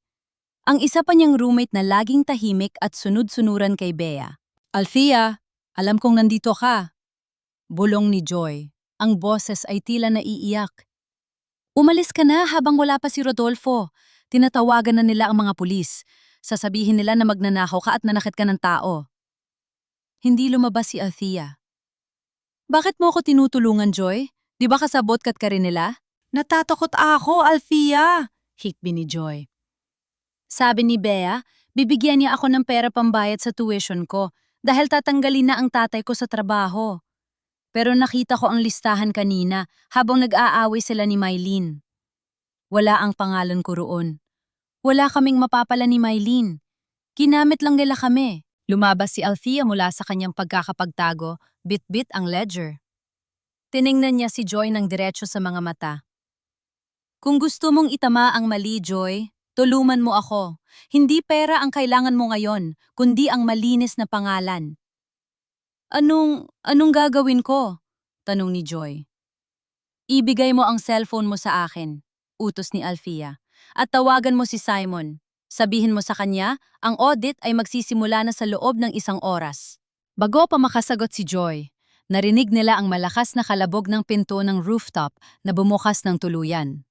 Ang isa pa niyang roommate na laging tahimik at sunod-sunuran kay Bea. Althea, alam kong nandito ka. Bulong ni Joy. Ang boses ay tila naiiyak. Umalis ka na habang wala pa si Rodolfo. Tinatawagan na nila ang mga pulis. Sasabihin nila na magnanakaw ka at nanakit ka ng tao. Hindi lumabas si Althea. Bakit mo ako tinutulungan, Joy? Di ba kasabot kat ka rin nila? Natatakot ako, Althea! Hikbi ni Joy. Sabi ni Bea, bibigyan niya ako ng pera pambayad sa tuition ko dahil tatanggalin na ang tatay ko sa trabaho. Pero nakita ko ang listahan kanina habang nag-aaway sila ni Mylene. Wala ang pangalan ko roon. Wala kaming mapapala ni Mylene. Ginamit lang nila kami. Lumabas si Althea mula sa kanyang pagkakapagtago, bit-bit ang ledger. Tiningnan niya si Joy ng diretso sa mga mata. Kung gusto mong itama ang mali, Joy, tuluman mo ako. Hindi pera ang kailangan mo ngayon, kundi ang malinis na pangalan. Anong gagawin ko? Tanong ni Joy. Ibigay mo ang cellphone mo sa akin, utos ni Althea. At tawagan mo si Simon. Sabihin mo sa kanya, ang audit ay magsisimula na sa loob ng 1 oras. Bago pa makasagot si Joy, narinig nila ang malakas na kalabog ng pinto ng rooftop na bumukas ng tuluyan.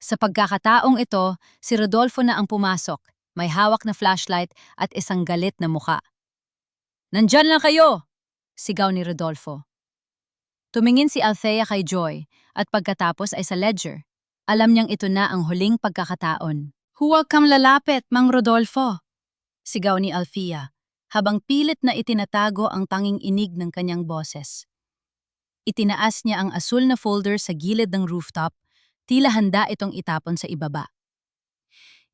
Sa pagkakataong ito, si Rodolfo na ang pumasok, may hawak na flashlight at isang galit na muka. Nandyan lang kayo! Sigaw ni Rodolfo. Tumingin si Althea kay Joy at pagkatapos ay sa ledger. Alam niyang ito na ang huling pagkakataon. Huwag kang lalapit, Mang Rodolfo! Sigaw ni Althea, habang pilit na itinatago ang tanging inig ng kanyang boses. Itinaas niya ang asul na folder sa gilid ng rooftop, tila handa itong itapon sa ibaba.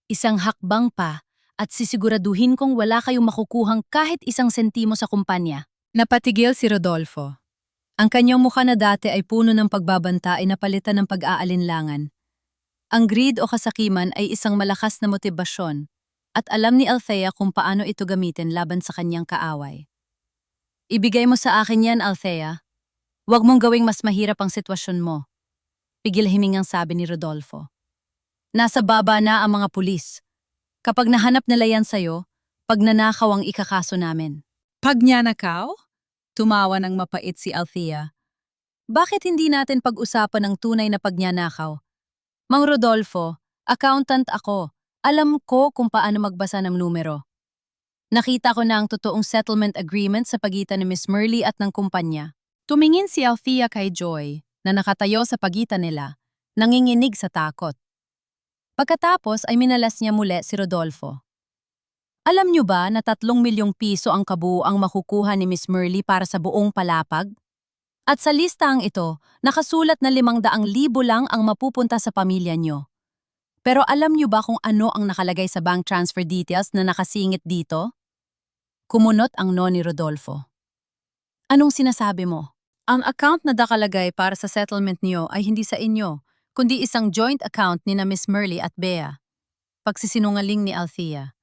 Isang hakbang pa at sisiguraduhin kong wala kayong makukuhang kahit 1 sentimo sa kumpanya. Napatigil si Rodolfo. Ang kanyang mukha na dati ay puno ng pagbabanta ay napalitan ng pag-aalinlangan. Ang greed o kasakiman ay isang malakas na motibasyon at alam ni Althea kung paano ito gamitin laban sa kanyang kaaway. Ibigay mo sa akin yan, Althea. Huwag mong gawing mas mahirap ang sitwasyon mo. Pigil himingang sabi ni Rodolfo. Nasa baba na ang mga pulis. Kapag nahanap nila yan sa'yo, pagnanakaw ang ikakaso namin. Pagnanakaw? Tumawa ng mapait si Althea. Bakit hindi natin pag-usapan ang tunay na pagnanakaw? Mang Rodolfo, accountant ako. Alam ko kung paano magbasa ng numero. Nakita ko na ang totoong settlement agreement sa pagitan ni Miss Merly at ng kumpanya. Tumingin si Althea kay Joy na nakatayo sa pagitan nila, nanginginig sa takot. Pagkatapos ay minalas niya muli si Rodolfo. Alam niyo ba na 3 milyong piso ang kabuuang makukuha ni Miss Merly para sa buong palapag? At sa listang ito, nakasulat na 500,000 lang ang mapupunta sa pamilya niyo. Pero alam niyo ba kung ano ang nakalagay sa bank transfer details na nakasingit dito? Kumunot ang no ni Rodolfo. Anong sinasabi mo? Ang account na nakalagay para sa settlement niyo ay hindi sa inyo, kundi isang joint account ni na Miss Merly at Bea. Pagsisinungaling ni Althea.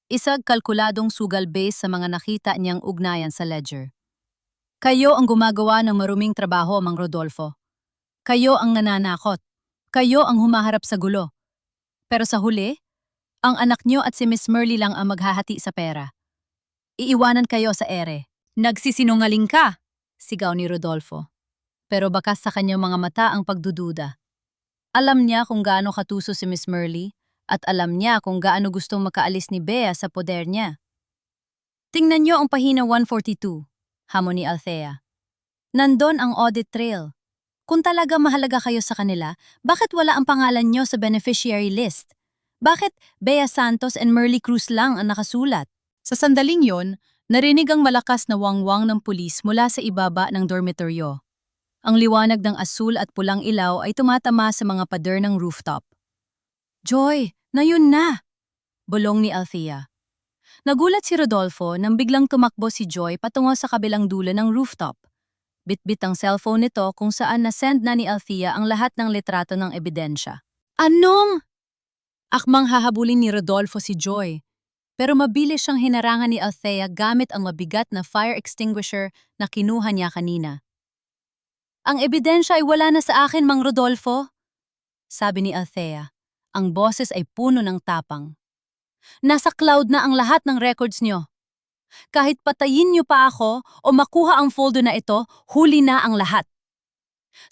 Isang kalkuladong sugal base sa mga nakita niyang ugnayan sa ledger. Kayo ang gumagawa ng maruming trabaho, Mang Rodolfo. Kayo ang nananakot. Kayo ang humaharap sa gulo. Pero sa huli, ang anak niyo at si Miss Merly lang ang maghahati sa pera. Iiwanan kayo sa ere. Nagsisinungaling ka! Sigaw ni Rodolfo. Pero bakas sa kanyang mga mata ang pagdududa. Alam niya kung gaano katuso si Miss Merly at alam niya kung gaano gustong makaalis ni Bea sa poder niya. Tingnan niyo ang pahina 142, hamon ni Althea. Nandon ang audit trail. Kung talaga mahalaga kayo sa kanila, bakit wala ang pangalan niyo sa beneficiary list? Bakit Bea Santos and Merly Cruz lang ang nakasulat? Sa sandaling yon, narinig ang malakas na wangwang ng pulis mula sa ibaba ng dormitoryo. Ang liwanag ng asul at pulang ilaw ay tumatama sa mga pader ng rooftop. Joy, na yun na! Bulong ni Althea. Nagulat si Rodolfo nang biglang tumakbo si Joy patungo sa kabilang dulo ng rooftop. Bitbit ang cellphone nito kung saan nasend na ni Althea ang lahat ng litrato ng ebidensya. Anong? Akmang hahabulin ni Rodolfo si Joy. Pero mabilis siyang hinarangan ni Althea gamit ang mabigat na fire extinguisher na kinuha niya kanina. Ang ebidensya ay wala na sa akin, Mang Rodolfo, sabi ni Althea. Ang boses ay puno ng tapang. Nasa cloud na ang lahat ng records niyo. Kahit patayin niyo pa ako o makuha ang folder na ito, huli na ang lahat.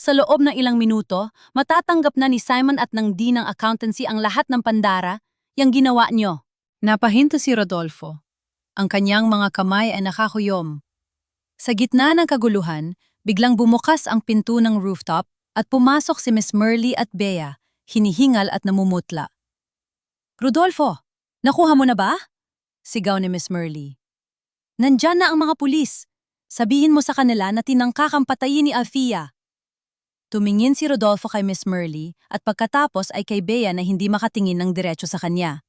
Sa loob ng ilang minuto, matatanggap na ni Simon at ng Dean ng accountancy ang lahat ng pandara, yang ginawa niyo. Napahinto si Rodolfo. Ang kanyang mga kamay ay nakakuyom. Sa gitna ng kaguluhan, biglang bumukas ang pinto ng rooftop at pumasok si Miss Merly at Bea, hinihingal at namumutla. Rodolfo, nakuha mo na ba? Sigaw ni Miss Merly. Nandyan na ang mga pulis. Sabihin mo sa kanila na tinangka kang patayin ni Althea. Tumingin si Rodolfo kay Miss Merly at pagkatapos ay kay Bea na hindi makatingin ng diretso sa kanya.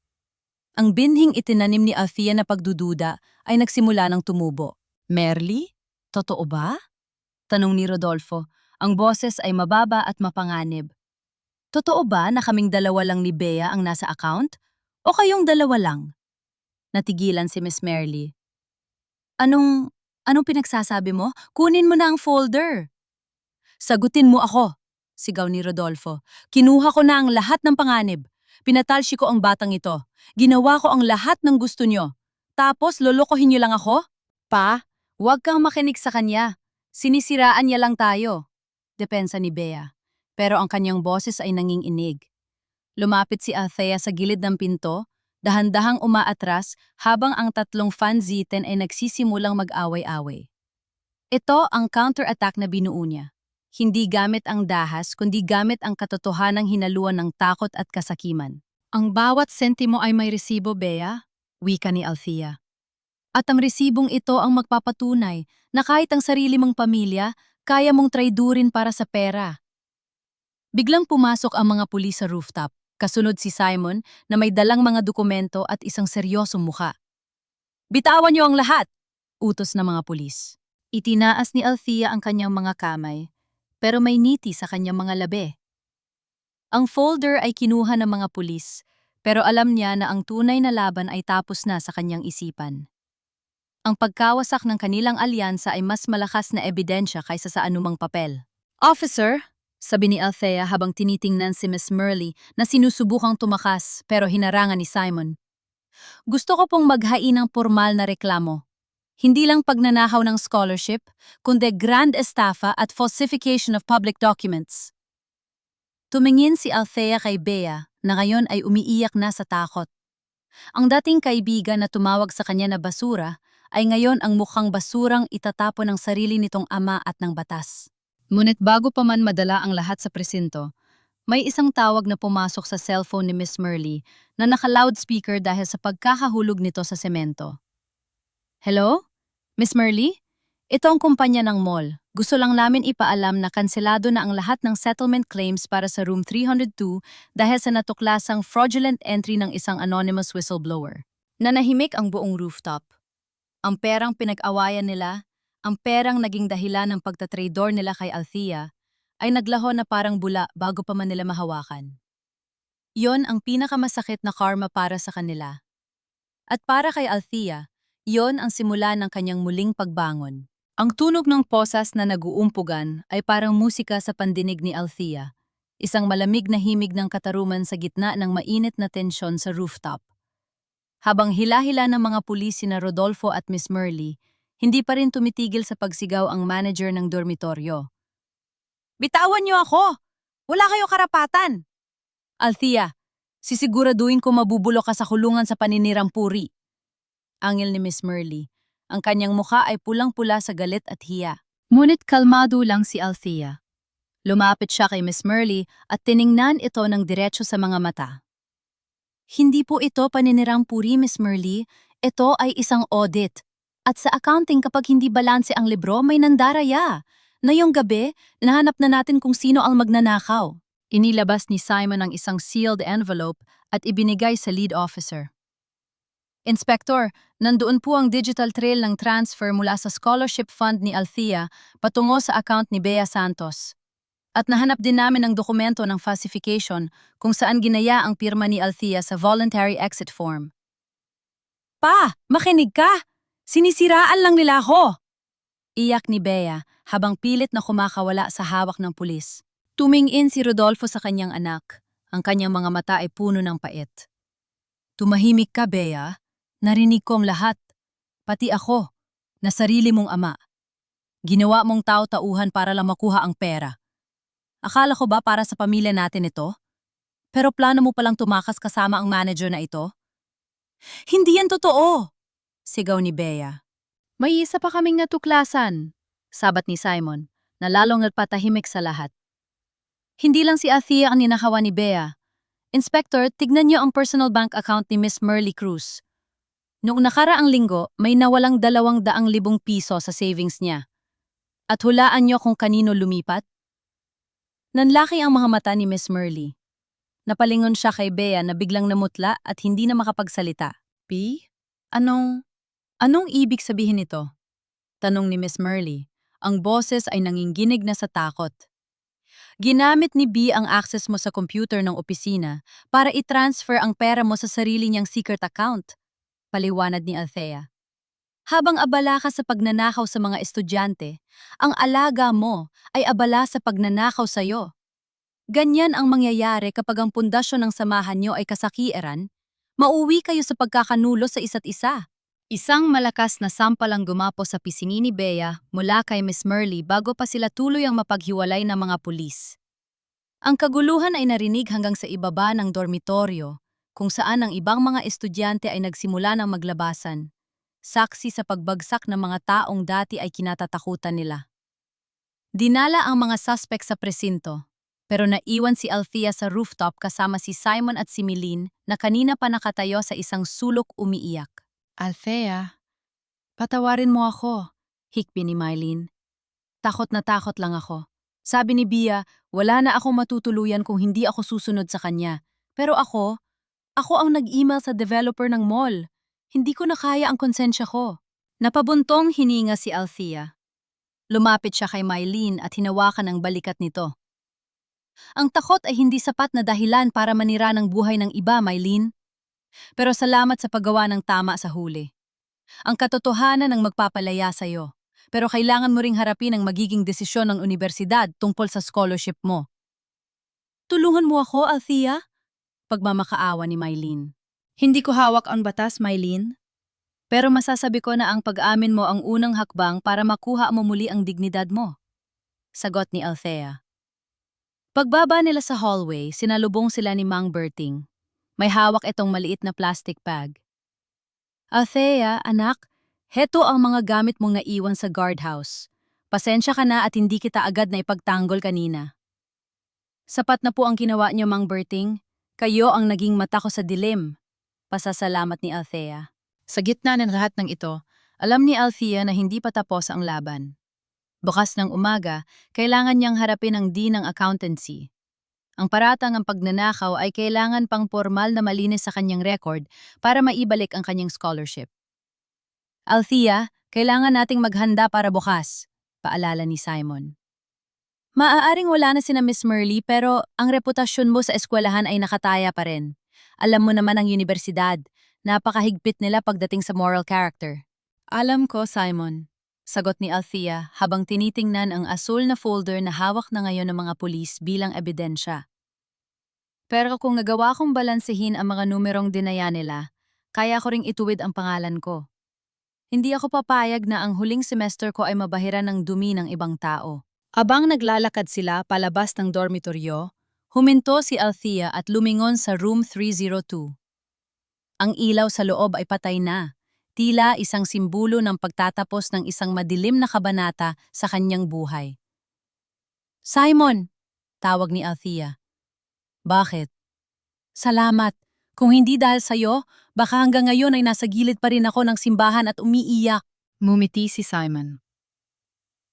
Ang binhing itinanim ni Althea na pagdududa ay nagsimula ng tumubo. Merly? Totoo ba? Tanong ni Rodolfo. Ang boses ay mababa at mapanganib. Totoo ba na kaming dalawa lang ni Bea ang nasa account? O kayong dalawa lang? Natigilan si Miss Merly. Anong pinagsasabi mo? Kunin mo na ang folder. Sagutin mo ako, sigaw ni Rodolfo. Kinuha ko na ang lahat ng panganib. Pinatalsi ko ang batang ito. Ginawa ko ang lahat ng gusto nyo. Tapos lolokohin niyo lang ako? Pa, huwag kang makinig sa kanya. Sinisiraan niya lang tayo. Depensa ni Bea. Pero ang kanyang boses ay nanginginig. Lumapit si Althea sa gilid ng pinto, dahan-dahang umaatras habang ang tatlong fanziten ay nagsisimulang mag-away-away. Ito ang counter-attack na binuo niya. Hindi gamit ang dahas kundi gamit ang katotohanang hinaluan ng takot at kasakiman. Ang bawat sentimo ay may resibo, Bea, wika ni Althea. At ang resibong ito ang magpapatunay na kahit ang sarili mong pamilya, kaya mong traidurin para sa pera. Biglang pumasok ang mga pulis sa rooftop, kasunod si Simon na may dalang mga dokumento at isang seryosong muka. Bitawan niyo ang lahat! Utos ng mga pulis. Itinaas ni Althea ang kanyang mga kamay, pero may ngiti sa kanyang mga labi. Ang folder ay kinuha ng mga pulis, pero alam niya na ang tunay na laban ay tapos na sa kanyang isipan. Ang pagkawasak ng kanilang alyansa ay mas malakas na ebidensya kaysa sa anumang papel. Officer, sabi ni Althea habang tinitingnan si Miss Merly na sinusubukang tumakas pero hinarangan ni Simon. Gusto ko pong maghain ng formal na reklamo. Hindi lang pagnanakaw ng scholarship, kundi grand estafa at falsification of public documents. Tumingin si Althea kay Bea na ngayon ay umiiyak na sa takot. Ang dating kaibigan na tumawag sa kanya na basura ay ngayon ang mukhang basurang itatapon ng sarili nitong ama at ng batas. Ngunit bago pa man madala ang lahat sa presinto, may isang tawag na pumasok sa cellphone ni Miss Merly na naka-loudspeaker dahil sa pagkakahulog nito sa semento. Hello? Miss Merly? Ito ang kumpanya ng mall. Gusto lang namin ipaalam na kanselado na ang lahat ng settlement claims para sa room 302 dahil sa natuklasang fraudulent entry ng isang anonymous whistleblower. Nanahimik ang buong rooftop. Ang perang pinag-awayan nila, ang perang naging dahilan ng pagtatrador nila kay Althea, ay naglaho na parang bula bago pa man nila mahawakan. Yon ang pinakamasakit na karma para sa kanila. At para kay Althea, yon ang simula ng kanyang muling pagbangon. Ang tunog ng posas na nag-uumpugan ay parang musika sa pandinig ni Althea, isang malamig na himig ng katarungan sa gitna ng mainit na tensyon sa rooftop. Habang hila-hila ng mga pulis sina Rodolfo at Miss Merly, hindi pa rin tumitigil sa pagsigaw ang manager ng dormitoryo. Bitawan niyo ako! Wala kayong karapatan! Althea, sisiguraduhin ko mabubulok ka sa kulungan sa paninirang puri. Angil ni Miss Merly. Ang kanyang mukha ay pulang-pula sa galit at hiya. Ngunit kalmado lang si Althea. Lumapit siya kay Miss Merly at tiningnan ito ng diretso sa mga mata. Hindi po ito paninirang puri, Miss Merly. Ito ay isang audit. At sa accounting kapag hindi balanse ang libro, may nandaraya. Ngayong gabi, nahanap na natin kung sino ang magnanakaw. Inilabas ni Simon ang isang sealed envelope at ibinigay sa lead officer. Inspector, nandoon po ang digital trail ng transfer mula sa scholarship fund ni Althea patungo sa account ni Bea Santos. At nahanap din namin ang dokumento ng falsification kung saan ginaya ang pirma ni Althea sa voluntary exit form. Pa, makinig ka! Sinisiraan lang nila ako! Iyak ni Bea habang pilit na kumakawala sa hawak ng pulis. Tumingin si Rodolfo sa kanyang anak. Ang kanyang mga mata ay puno ng pait. Tumahimik ka, Bea. Narinig ko ang lahat. Pati ako, na sarili mong ama. Ginawa mong tao-tauhan para lang makuha ang pera. Akala ko ba para sa pamilya natin ito? Pero plano mo palang tumakas kasama ang manager na ito? Hindi yan totoo! Sigaw ni Bea. May isa pa kaming natuklasan, sabat ni Simon, na lalong nagpatahimik sa lahat. Hindi lang si Althea ang ninakawan ni Bea. Inspector, tignan niyo ang personal bank account ni Miss Merly Cruz. Noong nakaraang linggo, may nawalang 200,000 piso sa savings niya. At hulaan niyo kung kanino lumipat? Nanlaki ang mga mata ni Miss Merly. Napalingon siya kay Bea na biglang namutla at hindi na makapagsalita. P? Anong ibig sabihin nito? Tanong ni Miss Merly. Ang boses ay nanginginig na sa takot. Ginamit ni B ang access mo sa computer ng opisina para i-transfer ang pera mo sa sarili niyang secret account. Paliwanag ni Althea. Habang abala ka sa pagnanakaw sa mga estudyante, ang alaga mo ay abala sa pagnanakaw sa iyo. Ganyan ang mangyayari kapag ang pundasyon ng samahan niyo ay kasakiran, mauwi kayo sa pagkakanulo sa isa't isa. Isang malakas na sampal ang gumapo sa pisngi ni Bea mula kay Miss Merly bago pa sila tuluyang mapaghiwalay ng mga pulis. Ang kaguluhan ay narinig hanggang sa ibaba ng dormitoryo, kung saan ang ibang mga estudyante ay nagsimula ng maglabasan, saksi sa pagbagsak ng mga taong dati ay kinatatakutan nila. Dinala ang mga suspect sa presinto, pero naiwan si Althea sa rooftop kasama si Simon at si Milene na kanina pa nakatayo sa isang sulok umiiyak. Althea, patawarin mo ako, hikbi ni Mylene. Takot lang ako. Sabi ni Bea, wala na akong matutuluyan kung hindi ako susunod sa kanya. Pero ako ang nag-email sa developer ng mall. Hindi ko na kaya ang konsensya ko. Napabuntong hininga si Althea. Lumapit siya kay Mylene at hinawakan ang balikat nito. Ang takot ay hindi sapat na dahilan para manira ng buhay ng iba, Mylene. Pero salamat sa paggawa ng tama sa huli. Ang katotohanan ang magpapalaya sa iyo. Pero kailangan mo ring harapin ang magiging desisyon ng universidad tungkol sa scholarship mo. Tulungan mo ako, Althea? Pagmamakaawa ni Mylene. Hindi ko hawak ang batas, Mylene. Pero masasabi ko na ang pag-amin mo ang unang hakbang para makuha mo muli ang dignidad mo. Sagot ni Althea. Pagbaba nila sa hallway, sinalubong sila ni Mang Berting. May hawak itong maliit na plastic bag. Althea, anak, heto ang mga gamit mong naiwan sa guardhouse. Pasensya ka na at hindi kita agad na ipagtanggol kanina. Sapat na po ang ginawa niyo, Mang Berting. Kayo ang naging mata ko sa dilim. Pasasalamat ni Althea. Sa gitna ng lahat ng ito, alam ni Althea na hindi pa tapos ang laban. Bukas ng umaga, kailangan niyang harapin ang dean ng accountancy. Ang paratang ang pagnanakaw ay kailangan pang formal na malinis sa kanyang record para maibalik ang kanyang scholarship. Althea, kailangan nating maghanda para bukas, paalala ni Simon. Maaaring wala na sina Miss Merly pero ang reputasyon mo sa eskwelahan ay nakataya pa rin. Alam mo naman ang universidad, napakahigpit nila pagdating sa moral character. Alam ko, Simon. Sagot ni Althea habang tinitingnan ang asul na folder na hawak na ngayon ng mga pulis bilang ebidensya. Pero kung nagawa kong balansehin ang mga numerong dinaya nila, kaya ko ring ituwid ang pangalan ko. Hindi ako papayag na ang huling semester ko ay mabahiran ng dumi ng ibang tao. Abang naglalakad sila palabas ng dormitoryo, Huminto si Althea at lumingon sa room 302. Ang ilaw sa loob ay patay na, tila isang simbolo ng pagtatapos ng isang madilim na kabanata sa kanyang buhay. Simon! Tawag ni Althea. Bakit? Salamat. Kung hindi dahil sa'yo, baka hanggang ngayon ay nasa gilid pa rin ako ng simbahan at umiiyak. Ngumiti si Simon.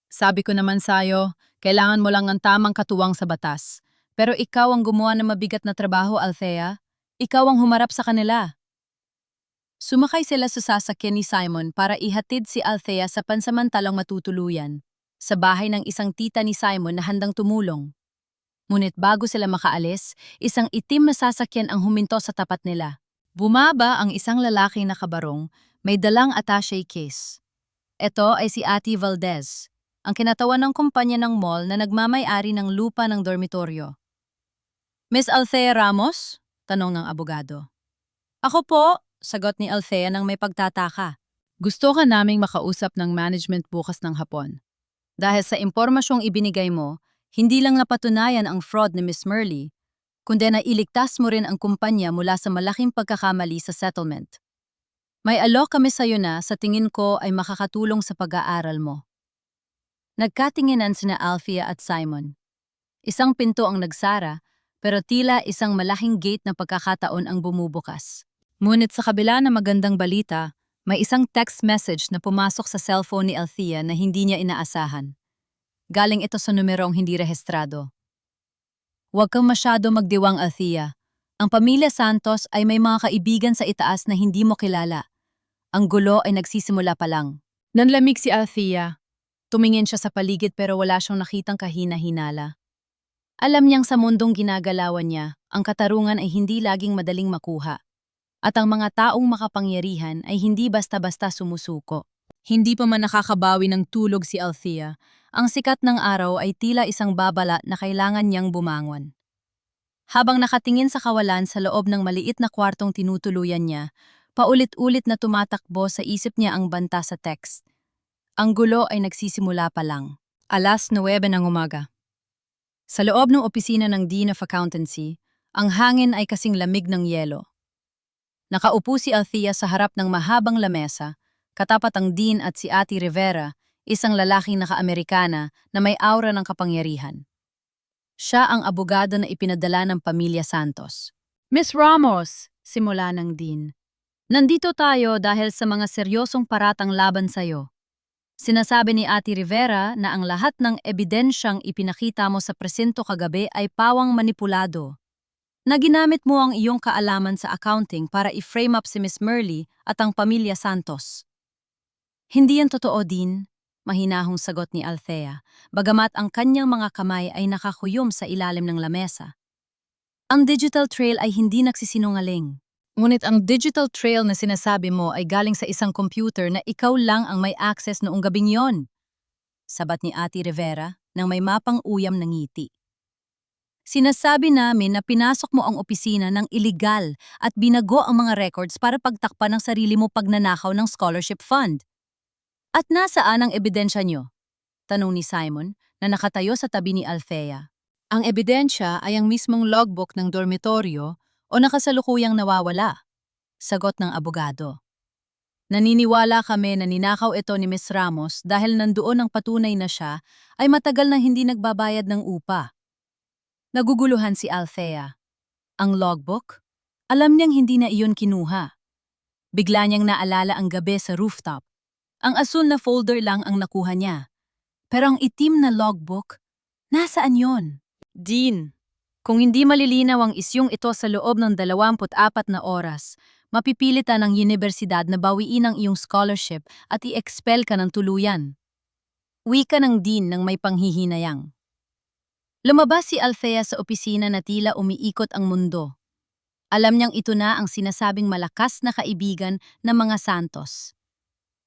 Sabi ko naman sa'yo, kailangan mo lang ng tamang katuwang sa batas. Pero ikaw ang gumawa ng mabigat na trabaho, Althea. Ikaw ang humarap sa kanila. Sumakay sila sa sasakyan ni Simon para ihatid si Althea sa pansamantalang matutuluyan, sa bahay ng isang tita ni Simon na handang tumulong. Ngunit bago sila makaalis, isang itim na sasakyan ang huminto sa tapat nila. Bumaba ang isang lalaki na kabarong, may dalang attaché case. Ito ay si Ate Valdez, ang kinatawan ng kumpanya ng mall na nagmamay-ari ng lupa ng dormitoryo. Miss Althea Ramos? Tanong ng abogado. Ako po, sagot ni Althea nang may pagtataka. Gusto ka naming makausap ng management bukas ng hapon. Dahil sa impormasyong ibinigay mo, hindi lang napatunayan ang fraud ni Miss Merly, kundi nailigtas mo rin ang kumpanya mula sa malaking pagkakamali sa settlement. May alok kami sa'yo na sa tingin ko ay makakatulong sa pag-aaral mo. Nagkatinginan sina Althea at Simon. Isang pinto ang nagsara, pero tila isang malaking gate na pagkakataon ang bumubukas. Ngunit sa kabila ng magandang balita, may isang text message na pumasok sa cellphone ni Althea na hindi niya inaasahan. Galing ito sa numerong hindi rehistrado. Huwag kang masyado magdiwang, Althea. Ang pamilya Santos ay may mga kaibigan sa itaas na hindi mo kilala. Ang gulo ay nagsisimula pa lang. Nanlamig si Althea. Tumingin siya sa paligid pero wala siyang nakitang kahina-hinala. Alam niyang sa mundong ginagalawan niya, ang katarungan ay hindi laging madaling makuha. At ang mga taong makapangyarihan ay hindi basta-basta sumusuko. Hindi pa man nakakabawi ng tulog si Althea, ang sikat ng araw ay tila isang babala na kailangan niyang bumangon. Habang nakatingin sa kawalan sa loob ng maliit na kwartong tinutuluyan niya, paulit-ulit na tumatakbo sa isip niya ang banta sa text. Ang gulo ay nagsisimula pa lang. 9:09 ng umaga. Sa loob ng opisina ng Dean of Accountancy, ang hangin ay kasing lamig ng yelo. Nakaupo si Althea sa harap ng mahabang lamesa, katapat ang Dean at si Ate Rivera, isang lalaking naka-Amerikana na may aura ng kapangyarihan. Siya ang abogado na ipinadala ng pamilya Santos. Miss Ramos, simula ng Dean. Nandito tayo dahil sa mga seryosong paratang laban sa'yo. Sinasabi ni Ate Rivera na ang lahat ng ebidensyang ipinakita mo sa presinto kagabi ay pawang manipulado. Na ginamit mo ang iyong kaalaman sa accounting para i-frame up si Miss Merly at ang pamilya Santos. Hindi yan totoo, Dean, mahinahong sagot ni Althea, bagamat ang kanyang mga kamay ay nakakuyom sa ilalim ng lamesa. Ang digital trail ay hindi nagsisinungaling. Ngunit ang digital trail na sinasabi mo ay galing sa isang computer na ikaw lang ang may access noong gabing yon. Sabat ni Ate Rivera nang may mapang uyam ng ngiti. Sinasabi namin na pinasok mo ang opisina ng iligal at binago ang mga records para pagtakpan ng sarili mo pagnanakaw ng scholarship fund. At nasaan ang ebidensya nyo? Tanong ni Simon na nakatayo sa tabi ni Althea. Ang ebidensya ay ang mismong logbook ng dormitoryo o nakasalukuyang nawawala, sagot ng abogado. Naniniwala kami na ninakaw ito ni Miss Ramos dahil nandoon ang patunay na siya ay matagal nang hindi nagbabayad ng upa. Naguguluhan si Althea. Ang logbook? Alam niyang hindi na iyon kinuha. Bigla niyang naalala ang gabi sa rooftop. Ang asul na folder lang ang nakuha niya. Pero ang itim na logbook, nasaan yon? Dean, kung hindi malilinaw ang isyong ito sa loob ng 24 na oras, mapipilitan ng universidad na bawiin ang iyong scholarship at i-expel ka ng tuluyan. Wika ng Dean ng may panghihinayang. Lumabas si Althea sa opisina na tila umiikot ang mundo. Alam niyang ito na ang sinasabing malakas na kaibigan ng mga Santos.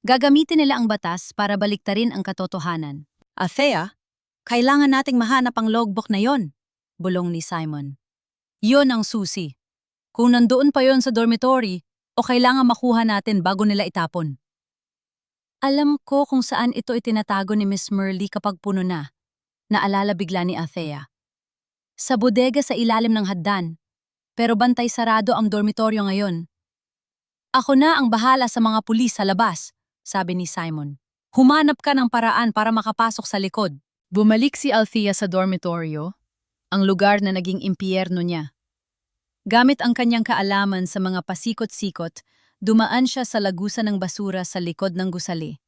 Gagamitin nila ang batas para baliktarin ang katotohanan. Althea, kailangan nating mahanap ang logbook na yon, bulong ni Simon. Yon ang susi. Kung nandoon pa yon sa dormitory, o kailangan makuha natin bago nila itapon. Alam ko kung saan ito itinatago ni Miss Merly kapag puno na. Naalala bigla ni Althea. Sa bodega sa ilalim ng hagdan. Pero bantay sarado ang dormitoryo ngayon. Ako na ang bahala sa mga pulis sa labas, sabi ni Simon. Humanap ka ng paraan para makapasok sa likod. Bumalik si Althea sa dormitoryo, ang lugar na naging impyerno niya. Gamit ang kanyang kaalaman sa mga pasikot-sikot, dumaan siya sa lagusan ng basura sa likod ng gusali.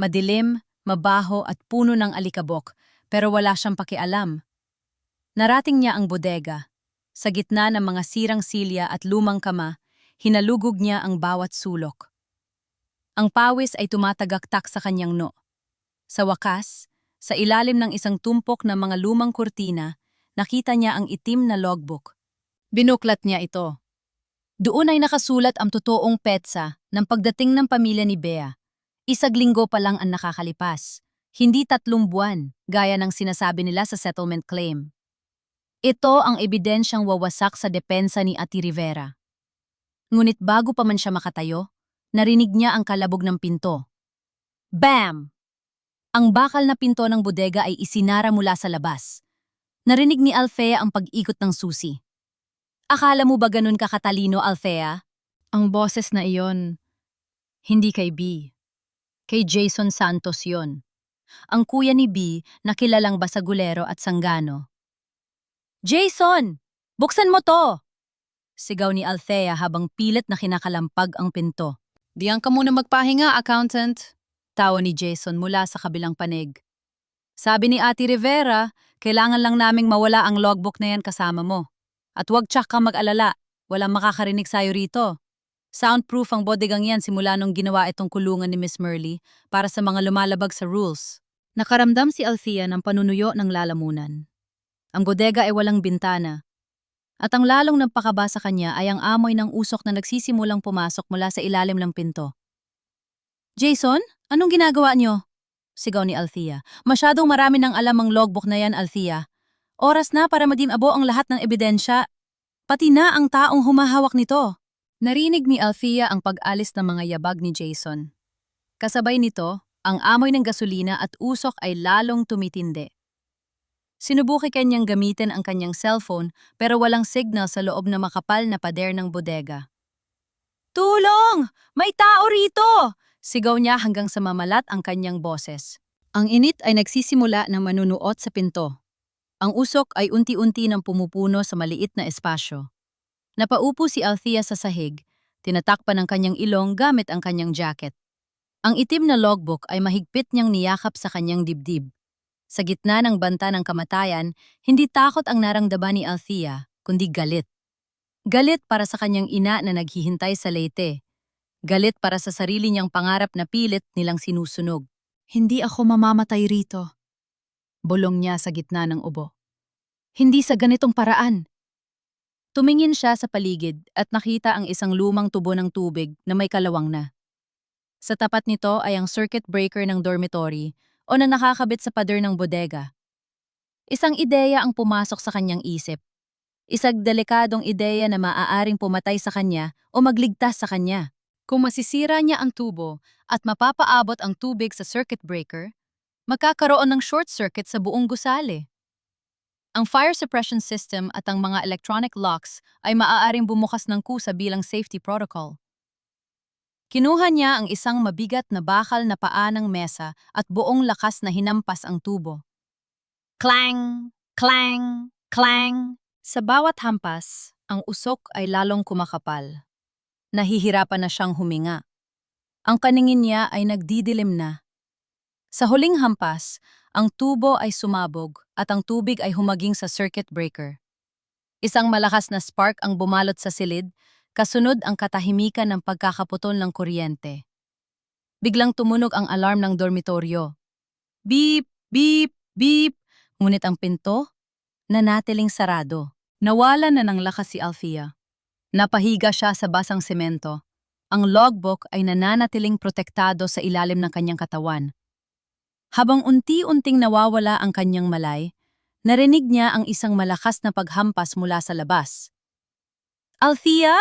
Madilim, mabaho at puno ng alikabok, pero wala siyang pakialam. Narating niya ang bodega. Sa gitna ng mga sirang silya at lumang kama, hinalugog niya ang bawat sulok. Ang pawis ay tumatagaktak sa kanyang no. Sa wakas, sa ilalim ng isang tumpok ng mga lumang kurtina, nakita niya ang itim na logbook. Binuklat niya ito. Doon ay nakasulat ang totoong petsa ng pagdating ng pamilya ni Bea. Isang linggo pa lang ang nakakalipas, hindi 3 buwan, gaya ng sinasabi nila sa settlement claim. Ito ang ebidensyang wawasak sa depensa ni Ate Rivera. Ngunit bago pa man siya makatayo, narinig niya ang kalabog ng pinto. Bam! Ang bakal na pinto ng bodega ay isinara mula sa labas. Narinig ni Althea ang pag-ikot ng susi. Akala mo ba ganun kakatalino, Althea? Ang boses na iyon, hindi kay B. Kay Jason Santos yon. Ang kuya ni B na kilalang basagulero at sanggano. Jason! Buksan mo to! Sigaw ni Althea habang pilit na kinakalampag ang pinto. Diyan ka muna magpahinga, accountant. Tawa ni Jason mula sa kabilang panig. Sabi ni Ate Rivera, kailangan lang naming mawala ang logbook na yan kasama mo. At huwag tsak ka mag-alala, walang makakarinig sa'yo rito. Soundproof ang bodegang yan simula nung ginawa itong kulungan ni Miss Merly para sa mga lumalabag sa rules. Nakaramdam si Althea ng panunuyo ng lalamunan. Ang bodega ay walang bintana. At ang lalong nagpakaba sa kanya ay ang amoy ng usok na nagsisimulang pumasok mula sa ilalim ng pinto. Jason, anong ginagawa niyo? Sigaw ni Althea. Masyadong marami nang alam ang logbook na yan, Althea. Oras na para maging abo ang lahat ng ebidensya. Pati na ang taong humahawak nito. Narinig ni Althea ang pag-alis ng mga yabag ni Jason. Kasabay nito, ang amoy ng gasolina at usok ay lalong tumitindi. Sinubuki kanyang gamitin ang kanyang cellphone pero walang signal sa loob na makapal na pader ng bodega. Tulong! May tao rito! Sigaw niya hanggang sa mamalat ang kanyang boses. Ang init ay nagsisimula ng manunuot sa pinto. Ang usok ay unti-unti nang pumupuno sa maliit na espasyo. Napaupo si Althea sa sahig, tinatakpan ang kanyang ilong gamit ang kanyang jacket. Ang itim na logbook ay mahigpit niyang niyakap sa kanyang dibdib. Sa gitna ng banta ng kamatayan, hindi takot ang naramdaman ni Althea, kundi galit. Galit para sa kanyang ina na naghihintay sa Leyte. Galit para sa sarili niyang pangarap na pilit nilang sinusunog. Hindi ako mamamatay rito. Bulong niya sa gitna ng ubo. Hindi sa ganitong paraan. Tumingin siya sa paligid at nakita ang isang lumang tubo ng tubig na may kalawang na. Sa tapat nito ay ang circuit breaker ng dormitory o na nakakabit sa pader ng bodega. Isang ideya ang pumasok sa kanyang isip. Isang delikadong ideya na maaaring pumatay sa kanya o magligtas sa kanya. Kung masisira niya ang tubo at mapapaabot ang tubig sa circuit breaker, magkakaroon ng short circuit sa buong gusali. Ang fire suppression system at ang mga electronic locks ay maaaring bumukas ng kusa bilang safety protocol. Kinuha niya ang isang mabigat na bakal na paa ng mesa at buong lakas na hinampas ang tubo. Clang! Clang! Clang! Sa bawat hampas, ang usok ay lalong kumakapal. Nahihirapan na siyang huminga. Ang paningin niya ay nagdidilim na. Sa huling hampas, ang tubo ay sumabog at ang tubig ay humaging sa circuit breaker. Isang malakas na spark ang bumalot sa silid, kasunod ang katahimikan ng pagkakaputol ng kuryente. Biglang tumunog ang alarm ng dormitoryo. Beep! Beep! Beep! Ngunit ang pinto, nanatiling sarado. Nawala na ng lakas si Althea. Napahiga siya sa basang semento. Ang logbook ay nananatiling protektado sa ilalim ng kanyang katawan. Habang unti-unting nawawala ang kanyang malay, narinig niya ang isang malakas na paghampas mula sa labas. Althea?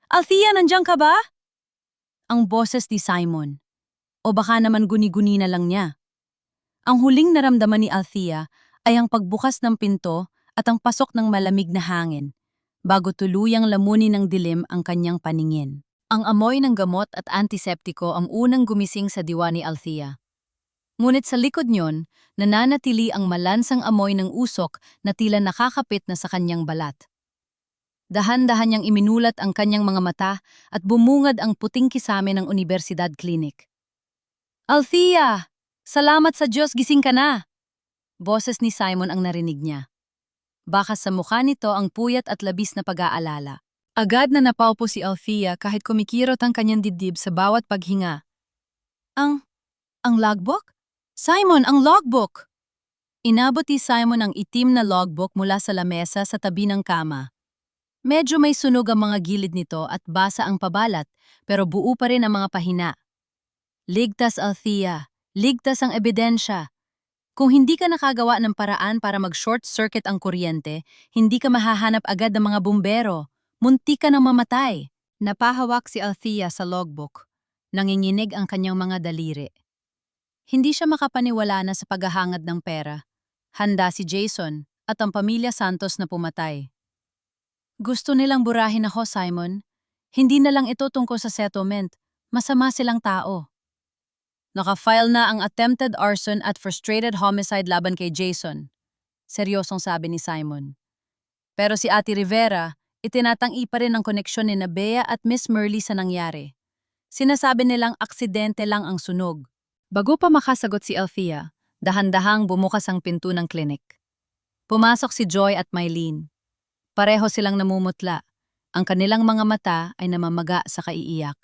Althea, nandiyan ka ba? Ang boses ni Simon. O baka naman guni-guni na lang niya. Ang huling naramdaman ni Althea ay ang pagbukas ng pinto at ang pasok ng malamig na hangin, bago tuluyang lamunin ng dilim ang kanyang paningin. Ang amoy ng gamot at antiseptiko ang unang gumising sa diwa ni Althea. Ngunit sa likod niyon, nananatili ang malansang amoy ng usok na tila nakakapit na sa kanyang balat. Dahan-dahan niyang iminulat ang kanyang mga mata at bumungad ang puting kisame ng Universidad Clinic. Althea! Salamat sa Diyos, gising ka na! Boses ni Simon ang narinig niya. Baka sa mukha nito ang puyat at labis na pag-aalala. Agad na napaupo si Althea kahit kumikirot ang kanyang dibdib sa bawat paghinga. Ang logbook? Simon, ang logbook! Inabot ni Simon ang itim na logbook mula sa lamesa sa tabi ng kama. Medyo may sunog ang mga gilid nito at basa ang pabalat, pero buo pa rin ang mga pahina. Ligtas, Althea. Ligtas ang ebidensya. Kung hindi ka nakagawa ng paraan para mag-short circuit ang kuryente, hindi ka mahahanap agad ng mga bumbero. Munti ka nang mamatay. Napahawak si Althea sa logbook. Nanginginig ang kanyang mga daliri. Hindi siya makapaniwala na sa paghahangad ng pera. Handa si Jason at ang pamilya Santos na pumatay. Gusto nilang burahin ako, Simon. Hindi na lang ito tungkol sa settlement. Masama silang tao. Naka-file na ang attempted arson at frustrated homicide laban kay Jason. Seryosong sabi ni Simon. Pero si Ate Rivera, itinatang-i pa rin ang koneksyon ni Bea at Miss Merly sa nangyari. Sinasabi nilang aksidente lang ang sunog. Bago pa makasagot si Althea, dahan-dahang bumukas ang pinto ng klinik. Pumasok si Joy at Mylene. Pareho silang namumutla. Ang kanilang mga mata ay namamaga sa kaiiyak.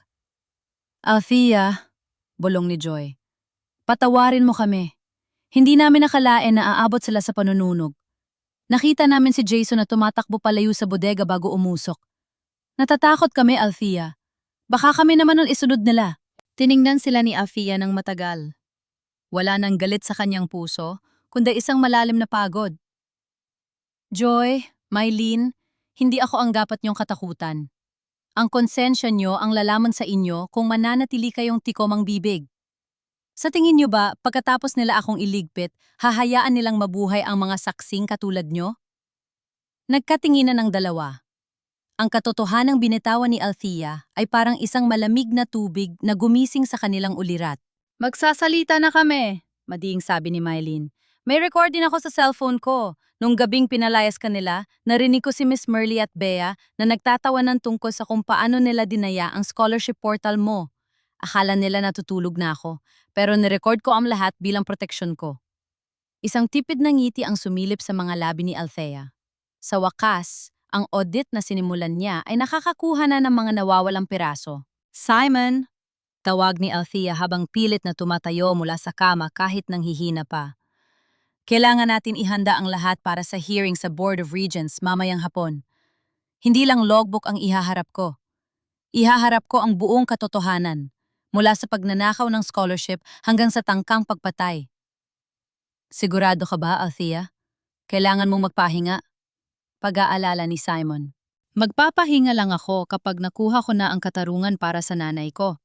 Althea, bulong ni Joy, patawarin mo kami. Hindi namin nakalain na aabot sila sa panununog. Nakita namin si Jason na tumatakbo palayo sa bodega bago umusok. Natatakot kami, Althea. Baka kami naman ang isunod nila. Tiningnan sila ni Althea ng matagal. Wala nang galit sa kanyang puso, kundi isang malalim na pagod. Joy, Mylene, hindi ako ang dapat niyong katakutan. Ang konsensya niyo ang lalaman sa inyo kung mananatili kayong tikomang bibig. Sa tingin niyo ba, pagkatapos nila akong iligpit, hahayaan nilang mabuhay ang mga saksing katulad niyo? Nagkatinginan ng dalawa. Ang katotohanang binitawan ni Althea ay parang isang malamig na tubig na gumising sa kanilang ulirat. Magsasalita na kami, madiing sabi ni Mylene. May record din ako sa cellphone ko. Nung gabing pinalayas kanila, narinig ko si Miss Merly at Bea na nagtatawanan tungkol sa kung paano nila dinaya ang scholarship portal mo. Akala nila natutulog na ako, pero nirecord ko ang lahat bilang proteksyon ko. Isang tipid na ngiti ang sumilip sa mga labi ni Althea. Sa wakas, ang audit na sinimulan niya ay nakakakuha na ng mga nawawalang piraso. Simon! Tawag ni Althea habang pilit na tumatayo mula sa kama kahit nanghihina pa. Kailangan natin ihanda ang lahat para sa hearing sa Board of Regents mamayang hapon. Hindi lang logbook ang ihaharap ko. Ihaharap ko ang buong katotohanan, mula sa pagnanakaw ng scholarship hanggang sa tangkang pagpatay. Sigurado ka ba, Althea? Kailangan mong magpahinga? Pag-aalala ni Simon. Magpapahinga lang ako kapag nakuha ko na ang katarungan para sa nanay ko.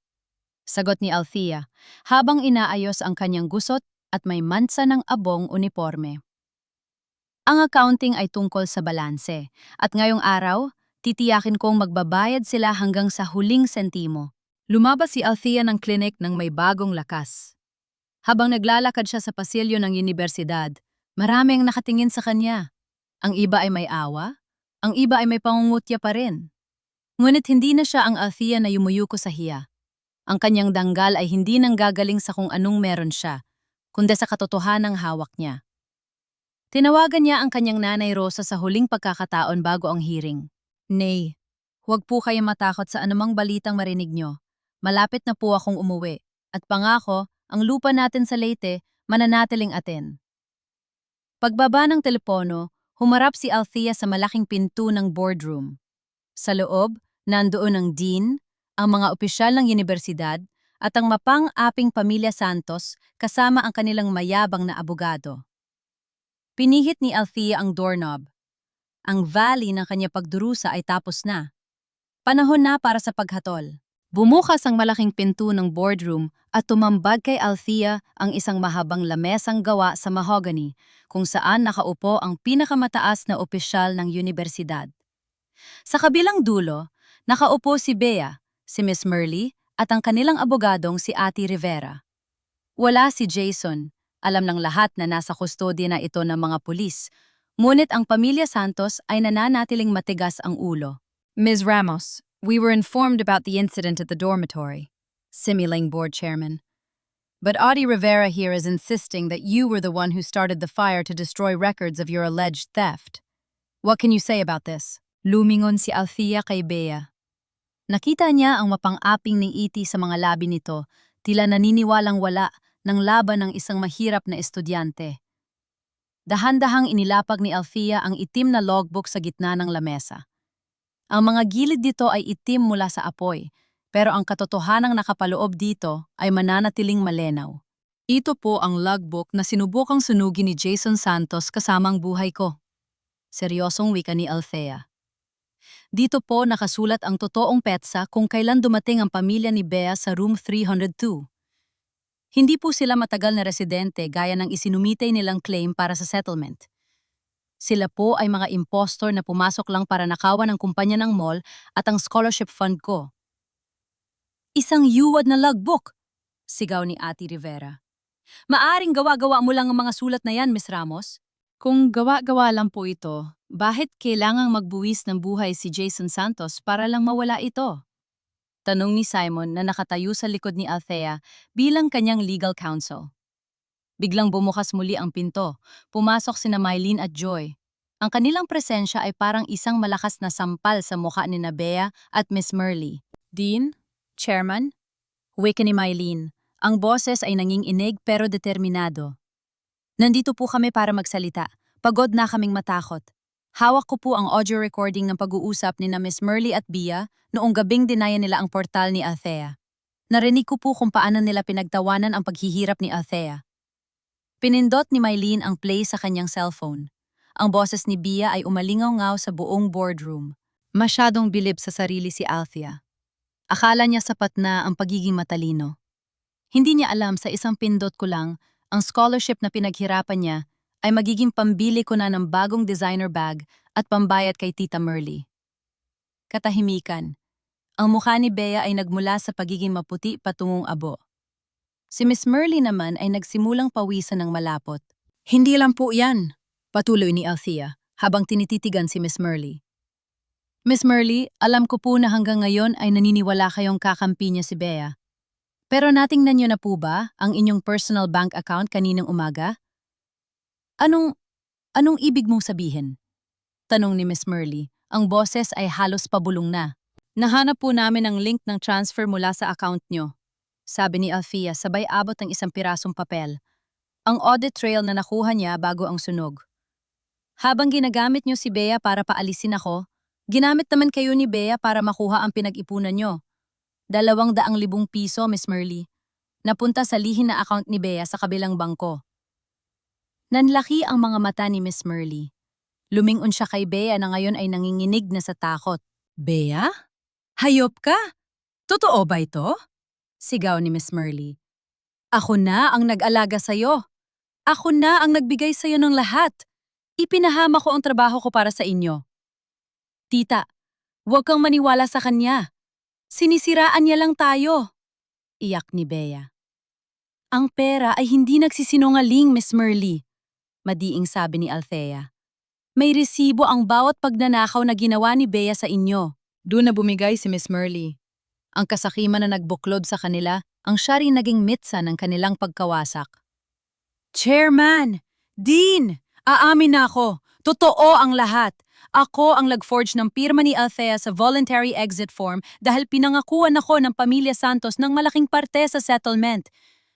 Sagot ni Althea, habang inaayos ang kanyang gusot at may mansa ng abong uniforme. Ang accounting ay tungkol sa balanse, at ngayong araw, titiyakin kong magbabayad sila hanggang sa huling sentimo. Lumabas si Althea ng klinik ng may bagong lakas. Habang naglalakad siya sa pasilyo ng universidad, maraming nakatingin sa kanya. Ang iba ay may awa, ang iba ay may pangungutya pa rin. Ngunit hindi na siya ang Althea na yumuyuko sa hiya. Ang kanyang danggal ay hindi nanggagaling sa kung anong meron siya, kundi sa katotohanang hawak niya. Tinawagan niya ang kanyang nanay Rosa sa huling pagkakataon bago ang hearing. Nay, huwag po kayong matakot sa anumang balitang marinig niyo. Malapit na po akong umuwi, at pangako, ang lupa natin sa Leyte, mananatiling atin. Pagbaba ng telepono, humarap si Althea sa malaking pinto ng boardroom. Sa loob, nandoon ang dean, ang mga opisyal ng universidad, at ang mapang-aping pamilya Santos kasama ang kanilang mayabang na abogado. Pinihit ni Althea ang doorknob. Ang valley ng kanya pagdurusa ay tapos na. Panahon na para sa paghatol. Bumukas ang malaking pinto ng boardroom at tumambad kay Althea ang isang mahabang lamesang gawa sa mahogany kung saan nakaupo ang pinakamataas na opisyal ng universidad. Sa kabilang dulo, nakaupo si Bea, si Miss Merle, at ang kanilang abogadong si Ate Rivera. Wala si Jason. Alam ng lahat na nasa kustodya na ito ng mga pulis. Ngunit ang pamilya Santos ay nananatiling matigas ang ulo. Ms. Ramos, we were informed about the incident at the dormitory, Simuling board chairman. But Ate Rivera here is insisting that you were the one who started the fire to destroy records of your alleged theft. What can you say about this? Lumingon si Althea kay Bea. Nakita niya ang mapang-aping ni Iti sa mga labi nito, tila naniniwalang wala ng laban ng isang mahirap na estudyante. Dahan-dahang inilapag ni Althea ang itim na logbook sa gitna ng lamesa. Ang mga gilid dito ay itim mula sa apoy, pero ang katotohanang nakapaloob dito ay mananatiling malinaw. Ito po ang logbook na sinubukang sunugin ni Jason Santos kasamang buhay ko. Seryosong wika ni Althea. Dito po nakasulat ang totoong petsa kung kailan dumating ang pamilya ni Bea sa room 302. Hindi po sila matagal na residente gaya ng isinumitay nilang claim para sa settlement. Sila po ay mga impostor na pumasok lang para nakawan ang kumpanya ng mall at ang scholarship fund ko. Isang yuwad na logbook, sigaw ni Ate Rivera. Maaring gawa-gawa mo lang ang mga sulat na yan, Miss Ramos. Kung gawa-gawa lang po ito, bakit kailangang magbuwis ng buhay si Jason Santos para lang mawala ito? Tanong ni Simon na nakatayo sa likod ni Althea bilang kanyang legal counsel. Biglang bumukas muli ang pinto. Pumasok sina Mylene at Joy. Ang kanilang presensya ay parang isang malakas na sampal sa mukha ni Bea at Miss Merle. Dean? Chairman? Wika ni Mylene. Ang boses ay nanginginig pero determinado. Nandito po kami para magsalita. Pagod na kaming matakot. Hawak ko po ang audio recording ng pag-uusap ni Miss Merle at Bea noong gabing dinaya nila ang portal ni Althea. Narinig ko po kung paano nila pinagtawanan ang paghihirap ni Althea. Pinindot ni Mylene ang play sa kanyang cellphone. Ang boses ni Bea ay umalingaw-ngaw sa buong boardroom. Masyadong bilib sa sarili si Althea. Akala niya sapat na ang pagiging matalino. Hindi niya alam sa isang pindot ko lang, ang scholarship na pinaghirapan niya ay magiging pambili ko na ng bagong designer bag at pambayad kay Tita Merle. Katahimikan. Ang mukha ni Bea ay nagmula sa pagiging maputi patungong abo. Si Miss Merle naman ay nagsimulang pawisan ng malapot. Hindi lang po yan, patuloy ni Althea habang tinititigan si Miss Merle. Miss Merle, alam ko po na hanggang ngayon ay naniniwala kayong kakampi niya si Bea. Pero natingnan niyo na po ba ang inyong personal bank account kaninang umaga? Anong ibig mong sabihin? Tanong ni Miss Merle. Ang boses ay halos pabulong na. Nahanap po namin ang link ng transfer mula sa account niyo, sabi ni Althea sabay abot ng isang pirasong papel. Ang audit trail na nakuha niya bago ang sunog. Habang ginagamit niyo si Bea para paalisin ako, ginamit naman kayo ni Bea para makuha ang pinag-ipunan niyo. 200,000 piso, Miss Merle. Napunta sa lihin na account ni Bea sa kabilang bangko. Nanlaki ang mga mata ni Miss Merle. Lumingon siya kay Bea na ngayon ay nanginginig na sa takot. Bea? Hayop ka? Totoo ba ito? Sigaw ni Miss Merle. Ako na ang nag-alaga sa'yo. Ako na ang nagbigay sa'yo ng lahat. Ipinahama ko ang trabaho ko para sa inyo. Tita, huwag kang maniwala sa kanya. Sinisiraan niya lang tayo. Iyak ni Bea. Ang pera ay hindi nagsisinungaling, Miss Merle. Madiing sabi ni Althea. May resibo ang bawat pagnanakaw na ginawa ni Bea sa inyo. Doon na bumigay si Miss Merle. Ang kasakiman na nagbuklod sa kanila, ang siya rin naging mitsa ng kanilang pagkawasak. Chairman! Dean! Aamin na ako. Totoo ang lahat. Ako ang nag-forge ng pirma ni Althea sa voluntary exit form dahil pinangakuan ako ng pamilya Santos ng malaking parte sa settlement.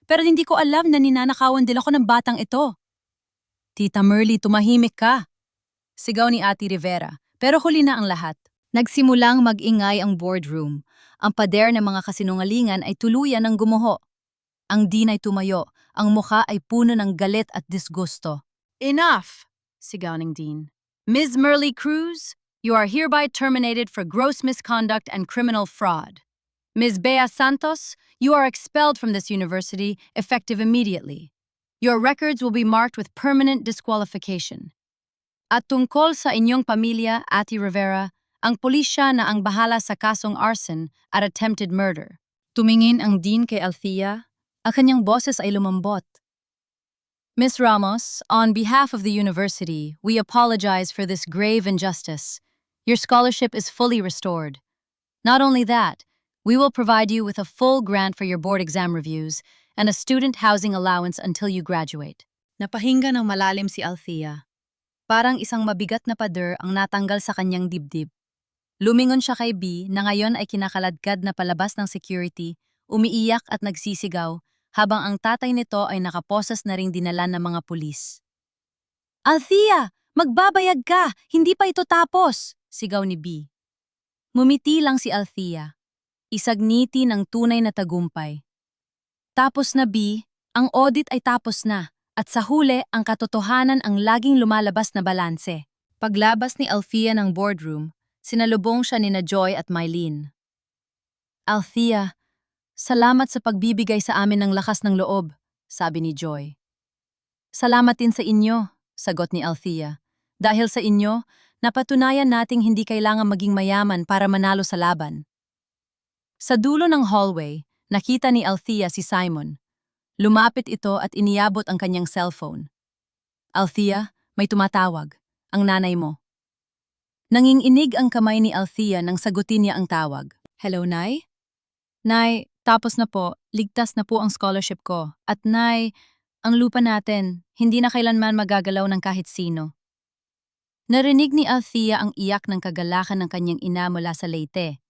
Pero hindi ko alam na ninanakawan din ako ng batang ito. Tita Merle, tumahimik ka. Sigaw ni Ate Rivera. Pero huli na ang lahat. Nagsimulang mag-ingay ang boardroom. Ang pader ng mga kasinungalingan ay tuluyan ng gumuho. Ang Dean ay tumayo. Ang mukha ay puno ng galit at disgusto. Enough! Sigaw ng Dean. Ms. Merle Cruz, you are hereby terminated for gross misconduct and criminal fraud. Ms. Bea Santos, you are expelled from this university effective immediately. Your records will be marked with permanent disqualification. At tungkol sa inyong pamilya, Ate Rivera, ang pulisya na ang bahala sa kasong arson at attempted murder. Tumingin ang dean kay Althea, ang kanyang boses ay lumambot. Miss Ramos, on behalf of the university, we apologize for this grave injustice. Your scholarship is fully restored. Not only that, we will provide you with a full grant for your board exam reviews and a student housing allowance until you graduate. Napahinga ng malalim si Althea. Parang isang mabigat na pader ang natanggal sa kanyang dibdib. Lumingon siya kay B na ngayon ay kinakaladkad na palabas ng security, umiiyak at nagsisigaw, habang ang tatay nito ay nakaposas na ring dinala ng mga pulis. Althea! Magbabayad ka! Hindi pa ito tapos! Sigaw ni B. Mumiti lang si Althea. Isagniti ng tunay na tagumpay. Tapos na B, ang audit ay tapos na, at sa huli ang katotohanan ang laging lumalabas na balanse. Paglabas ni Althea ng boardroom, sinalubong siya ni Joy at Mylene. Althea, salamat sa pagbibigay sa amin ng lakas ng loob, sabi ni Joy. Salamat din sa inyo, sagot ni Althea. Dahil sa inyo, napatunayan nating hindi kailangan maging mayaman para manalo sa laban. Sa dulo ng hallway, nakita ni Althea si Simon. Lumapit ito at iniabot ang kanyang cellphone. Althea, may tumatawag. Ang nanay mo. Nanginginig ang kamay ni Althea nang sagutin niya ang tawag. Hello, Nay? Nay, tapos na po. Ligtas na po ang scholarship ko. At Nay, ang lupa natin, hindi na kailanman magagalaw ng kahit sino. Narinig ni Althea ang iyak ng kagalakan ng kanyang ina mula sa Leyte.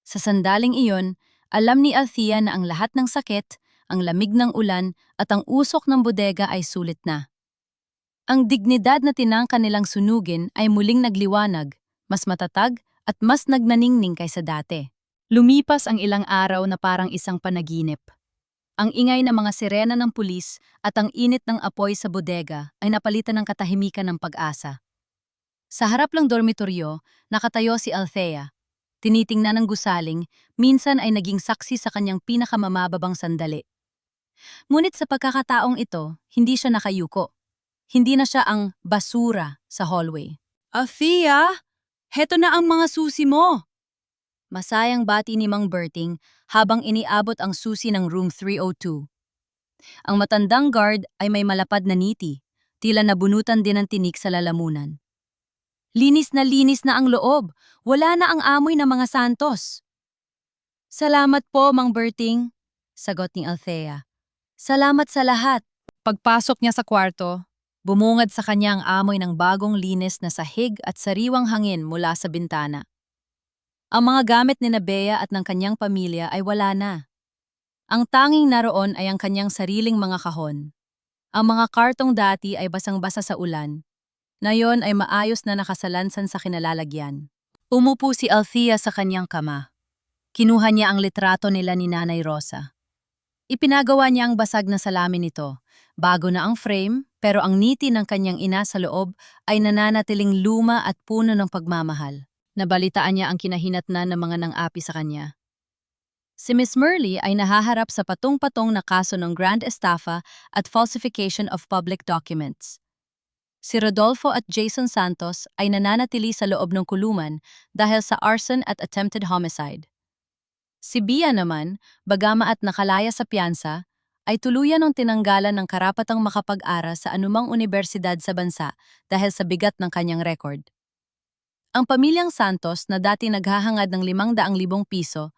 Sa sandaling iyon, alam ni Althea na ang lahat ng sakit, ang lamig ng ulan at ang usok ng bodega ay sulit na. Ang dignidad na tinangka nilang sunugin ay muling nagliwanag, mas matatag at mas nagnaningning kaysa dati. Lumipas ang ilang araw na parang isang panaginip. Ang ingay ng mga sirena ng pulis at ang init ng apoy sa bodega ay napalitan ng katahimikan ng pag-asa. Sa harap ng dormitoryo, nakatayo si Althea. Tinitingnan ng gusaling, minsan ay naging saksi sa kanyang pinakamamababang sandali. Ngunit sa pagkakataong ito, hindi siya nakayuko. Hindi na siya ang basura sa hallway. Althea, heto na ang mga susi mo! Masayang bati ni Mang Berting habang iniabot ang susi ng room 302. Ang matandang guard ay may malapad na niti, tila nabunutan din ng tinik sa lalamunan. Linis na ang loob, wala na ang amoy ng mga santos. Salamat po, Mang Berting, sagot ni Althea. Salamat sa lahat. Pagpasok niya sa kwarto, bumungad sa kanya ang amoy ng bagong linis na sahig at sariwang hangin mula sa bintana. Ang mga gamit ni Bea at ng kanyang pamilya ay wala na. Ang tanging naroon ay ang kanyang sariling mga kahon. Ang mga kartong dati ay basang-basa sa ulan. Ngayon ay maayos na nakasalansan sa kinalalagyan. Umupo si Althea sa kanyang kama. Kinuha niya ang litrato nila ni Nanay Rosa. Ipinagawa niya ang basag na salamin nito. Bago na ang frame, pero ang niti ng kanyang ina sa loob ay nananatiling luma at puno ng pagmamahal. Nabalitaan niya ang kinahinatnan ng mga nang-api sa kanya. Si Miss Merly ay nahaharap sa patong-patong na kaso ng grand estafa at falsification of public documents. Si Rodolfo at Jason Santos ay nananatili sa loob ng kulungan dahil sa arson at attempted homicide. Si Bia naman, bagama at nakalaya sa piyansa, ay tuluyan ng tinanggalan ng karapatang makapag-aral sa anumang unibersidad sa bansa dahil sa bigat ng kanyang record. Ang pamilyang Santos na dati naghahangad ng 500,000 piso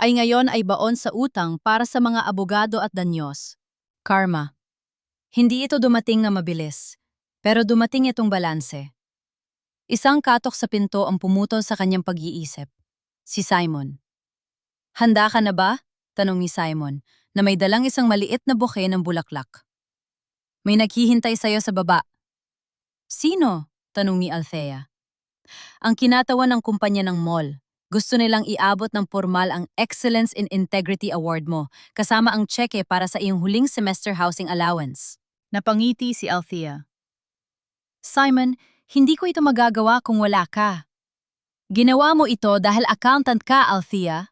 ay ngayon ay baon sa utang para sa mga abogado at danyos. Karma. Hindi ito dumating na mabilis, pero dumating itong balanse. Isang katok sa pinto ang pumutol sa kanyang pag-iisip. Si Simon. Handa ka na ba? Tanong ni Simon, na may dalang isang maliit na buke ng bulaklak. May naghihintay sa'yo sa baba. Sino? Tanong ni Althea. Ang kinatawan ng kumpanya ng mall. Gusto nilang iabot ng formal ang Excellence in Integrity Award mo, kasama ang tseke para sa iyong huling semester housing allowance. Napangiti si Althea. Simon, hindi ko ito magagawa kung wala ka. Ginawa mo ito dahil accountant ka, Althea.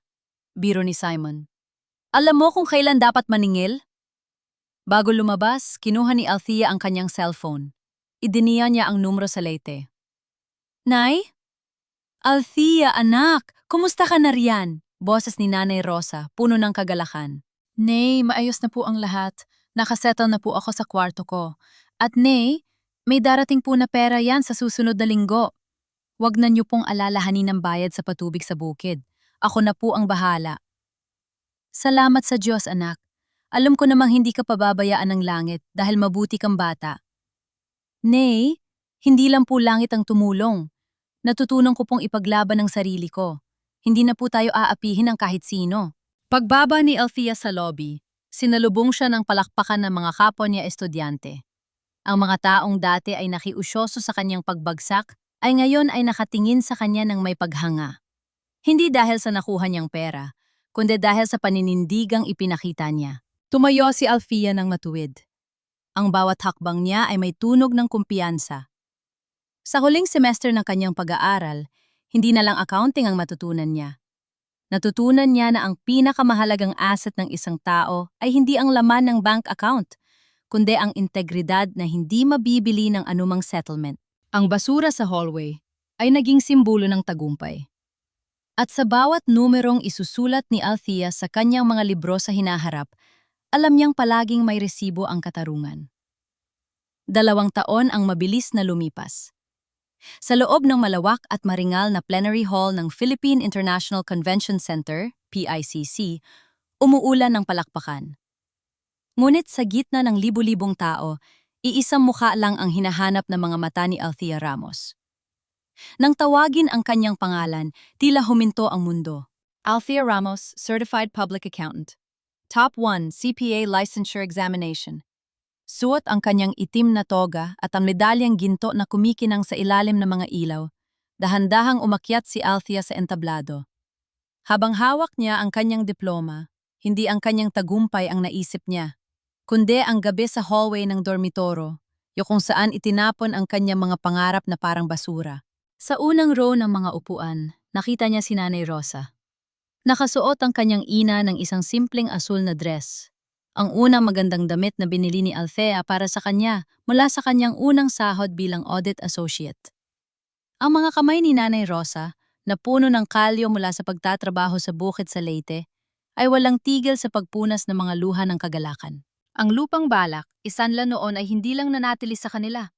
Biro ni Simon. Alam mo kung kailan dapat maningil? Bago lumabas, kinuha ni Althea ang kanyang cellphone. Idiniya niya ang numero sa Leyte. Nay? Althea, anak! Kumusta ka na riyan? Boses ni Nanay Rosa, puno ng kagalakan. Nay, maayos na po ang lahat. Nakasettle na po ako sa kwarto ko. At Nay, may darating po na pera yan sa susunod na linggo. Huwag na niyo pong alalahanin ng bayad sa patubig sa bukid. Ako na po ang bahala. Salamat sa Diyos, anak. Alam ko namang hindi ka pababayaan ng langit dahil mabuti kang bata. Nay, hindi lang po langit ang tumulong. Natutunan ko pong ipaglaban ang sarili ko. Hindi na po tayo aapihin ng kahit sino. Pagbaba ni Althea sa lobby, sinalubong siya ng palakpakan ng mga kapwa niya estudyante. Ang mga taong dati ay nakiusyoso sa kanyang pagbagsak ay ngayon ay nakatingin sa kanya ng may paghanga. Hindi dahil sa nakuha niyang pera, kundi dahil sa paninindigang ipinakita niya. Tumayo si Althea ng matuwid. Ang bawat hakbang niya ay may tunog ng kumpiyansa. Sa huling semester ng kanyang pag-aaral, hindi na lang accounting ang matutunan niya. Natutunan niya na ang pinakamahalagang asset ng isang tao ay hindi ang laman ng bank account, kundi ang integridad na hindi mabibili ng anumang settlement. Ang basura sa hallway ay naging simbolo ng tagumpay. At sa bawat numerong isusulat ni Althea sa kanyang mga libro sa hinaharap, alam niyang palaging may resibo ang katarungan. 2 taon ang mabilis na lumipas. Sa loob ng malawak at maringal na plenary hall ng Philippine International Convention Center, PICC, umuulan ng palakpakan. Ngunit sa gitna ng libu-libong tao, iisang mukha lang ang hinahanap ng mga mata ni Althea Ramos. Nang tawagin ang kanyang pangalan, tila huminto ang mundo. Althea Ramos, Certified Public Accountant. Top 1 CPA Licensure Examination. Suot ang kanyang itim na toga at ang medalyang ginto na kumikinang sa ilalim ng mga ilaw. Dahan-dahang umakyat si Althea sa entablado. Habang hawak niya ang kanyang diploma, hindi ang kanyang tagumpay ang naisip niya, kundi ang gabi sa hallway ng dormitoro, kung saan itinapon ang kanyang mga pangarap na parang basura. Sa unang row ng mga upuan, nakita niya si Nanay Rosa. Nakasuot ang kanyang ina ng isang simpleng asul na dress. Ang unang magandang damit na binili ni Althea para sa kanya mula sa kanyang unang sahod bilang audit associate. Ang mga kamay ni Nanay Rosa, na puno ng kalyo mula sa pagtatrabaho sa bukid sa Leyte, ay walang tigil sa pagpunas ng mga luha ng kagalakan. Ang lupang balak, isanla noon ay hindi lang nanatili sa kanila.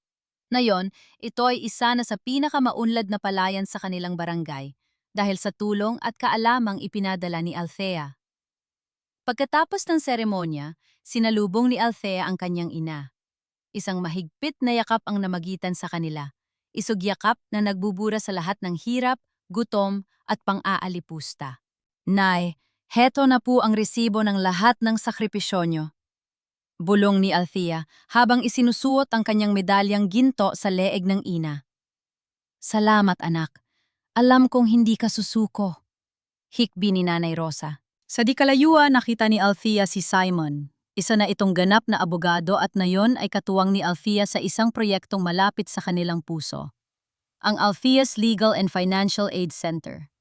Ngayon, ito ay isa na sa pinakamaunlad na palayan sa kanilang barangay dahil sa tulong at kaalamang ipinadala ni Althea. Pagkatapos ng seremonya, sinalubong ni Althea ang kanyang ina. Isang mahigpit na yakap ang namagitan sa kanila. Isugyakap na nagbubura sa lahat ng hirap, gutom at pang-aalipusta. Nay, heto na po ang resibo ng lahat ng sakripisyo nyo. Bulong ni Althea habang isinusuot ang kanyang medalyang ginto sa leeg ng ina. Salamat anak. Alam kong hindi ka susuko. Hikbi ni Nanay Rosa. Sa di kalayuan, nakita ni Althea si Simon. Isa na itong ganap na abogado at nayon ay katuwang ni Althea sa isang proyektong malapit sa kanilang puso. Ang Althea's Legal and Financial Aid Center.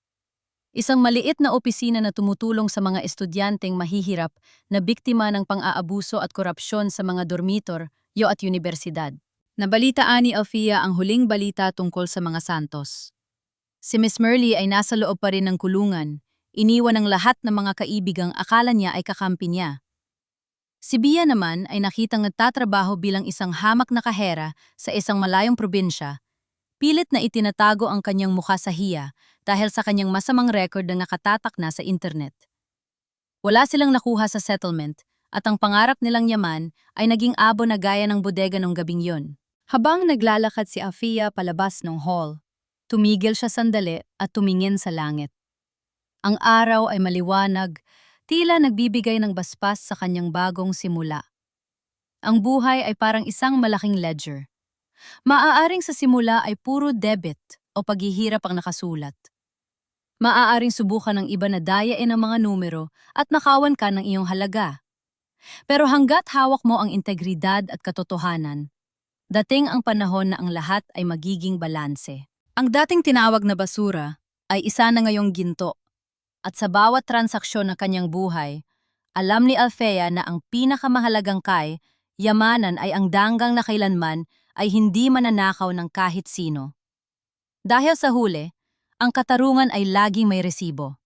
Isang maliit na opisina na tumutulong sa mga estudyanteng mahihirap na biktima ng pang-aabuso at korupsyon sa mga dormitor, at universidad. Nabalitaan ni Althea ang huling balita tungkol sa mga Santos. Si Miss Merly ay nasa loob pa rin ng kulungan. Iniwan ng lahat ng mga kaibigang akala niya ay kakampi niya. Si Bia naman ay nakitang nagtatrabaho bilang isang hamak na kahera sa isang malayong probinsya. Pilit na itinatago ang kanyang mukha sa hiya dahil sa kanyang masamang record na nakatatak na sa internet. Wala silang nakuha sa settlement at ang pangarap nilang yaman ay naging abo na gaya ng bodega nung gabing yun. Habang naglalakad si Althea palabas ng hall, tumigil siya sandali at tumingin sa langit. Ang araw ay maliwanag, tila nagbibigay ng baspas sa kanyang bagong simula. Ang buhay ay parang isang malaking ledger. Maaaring sa simula ay puro debit o paghihirap ang nakasulat. Maaaring subukan ng iba na dayain ang mga numero at nakawan ka ng iyong halaga. Pero hanggat hawak mo ang integridad at katotohanan, dating ang panahon na ang lahat ay magiging balanse. Ang dating tinawag na basura ay isa na ngayong ginto. At sa bawat transaksyon ng kanyang buhay, alam ni Althea na ang pinakamahalagang yamanan ay ang danggang na kailanman ay hindi mananakaw ng kahit sino. Dahil sa huli, ang katarungan ay laging may resibo.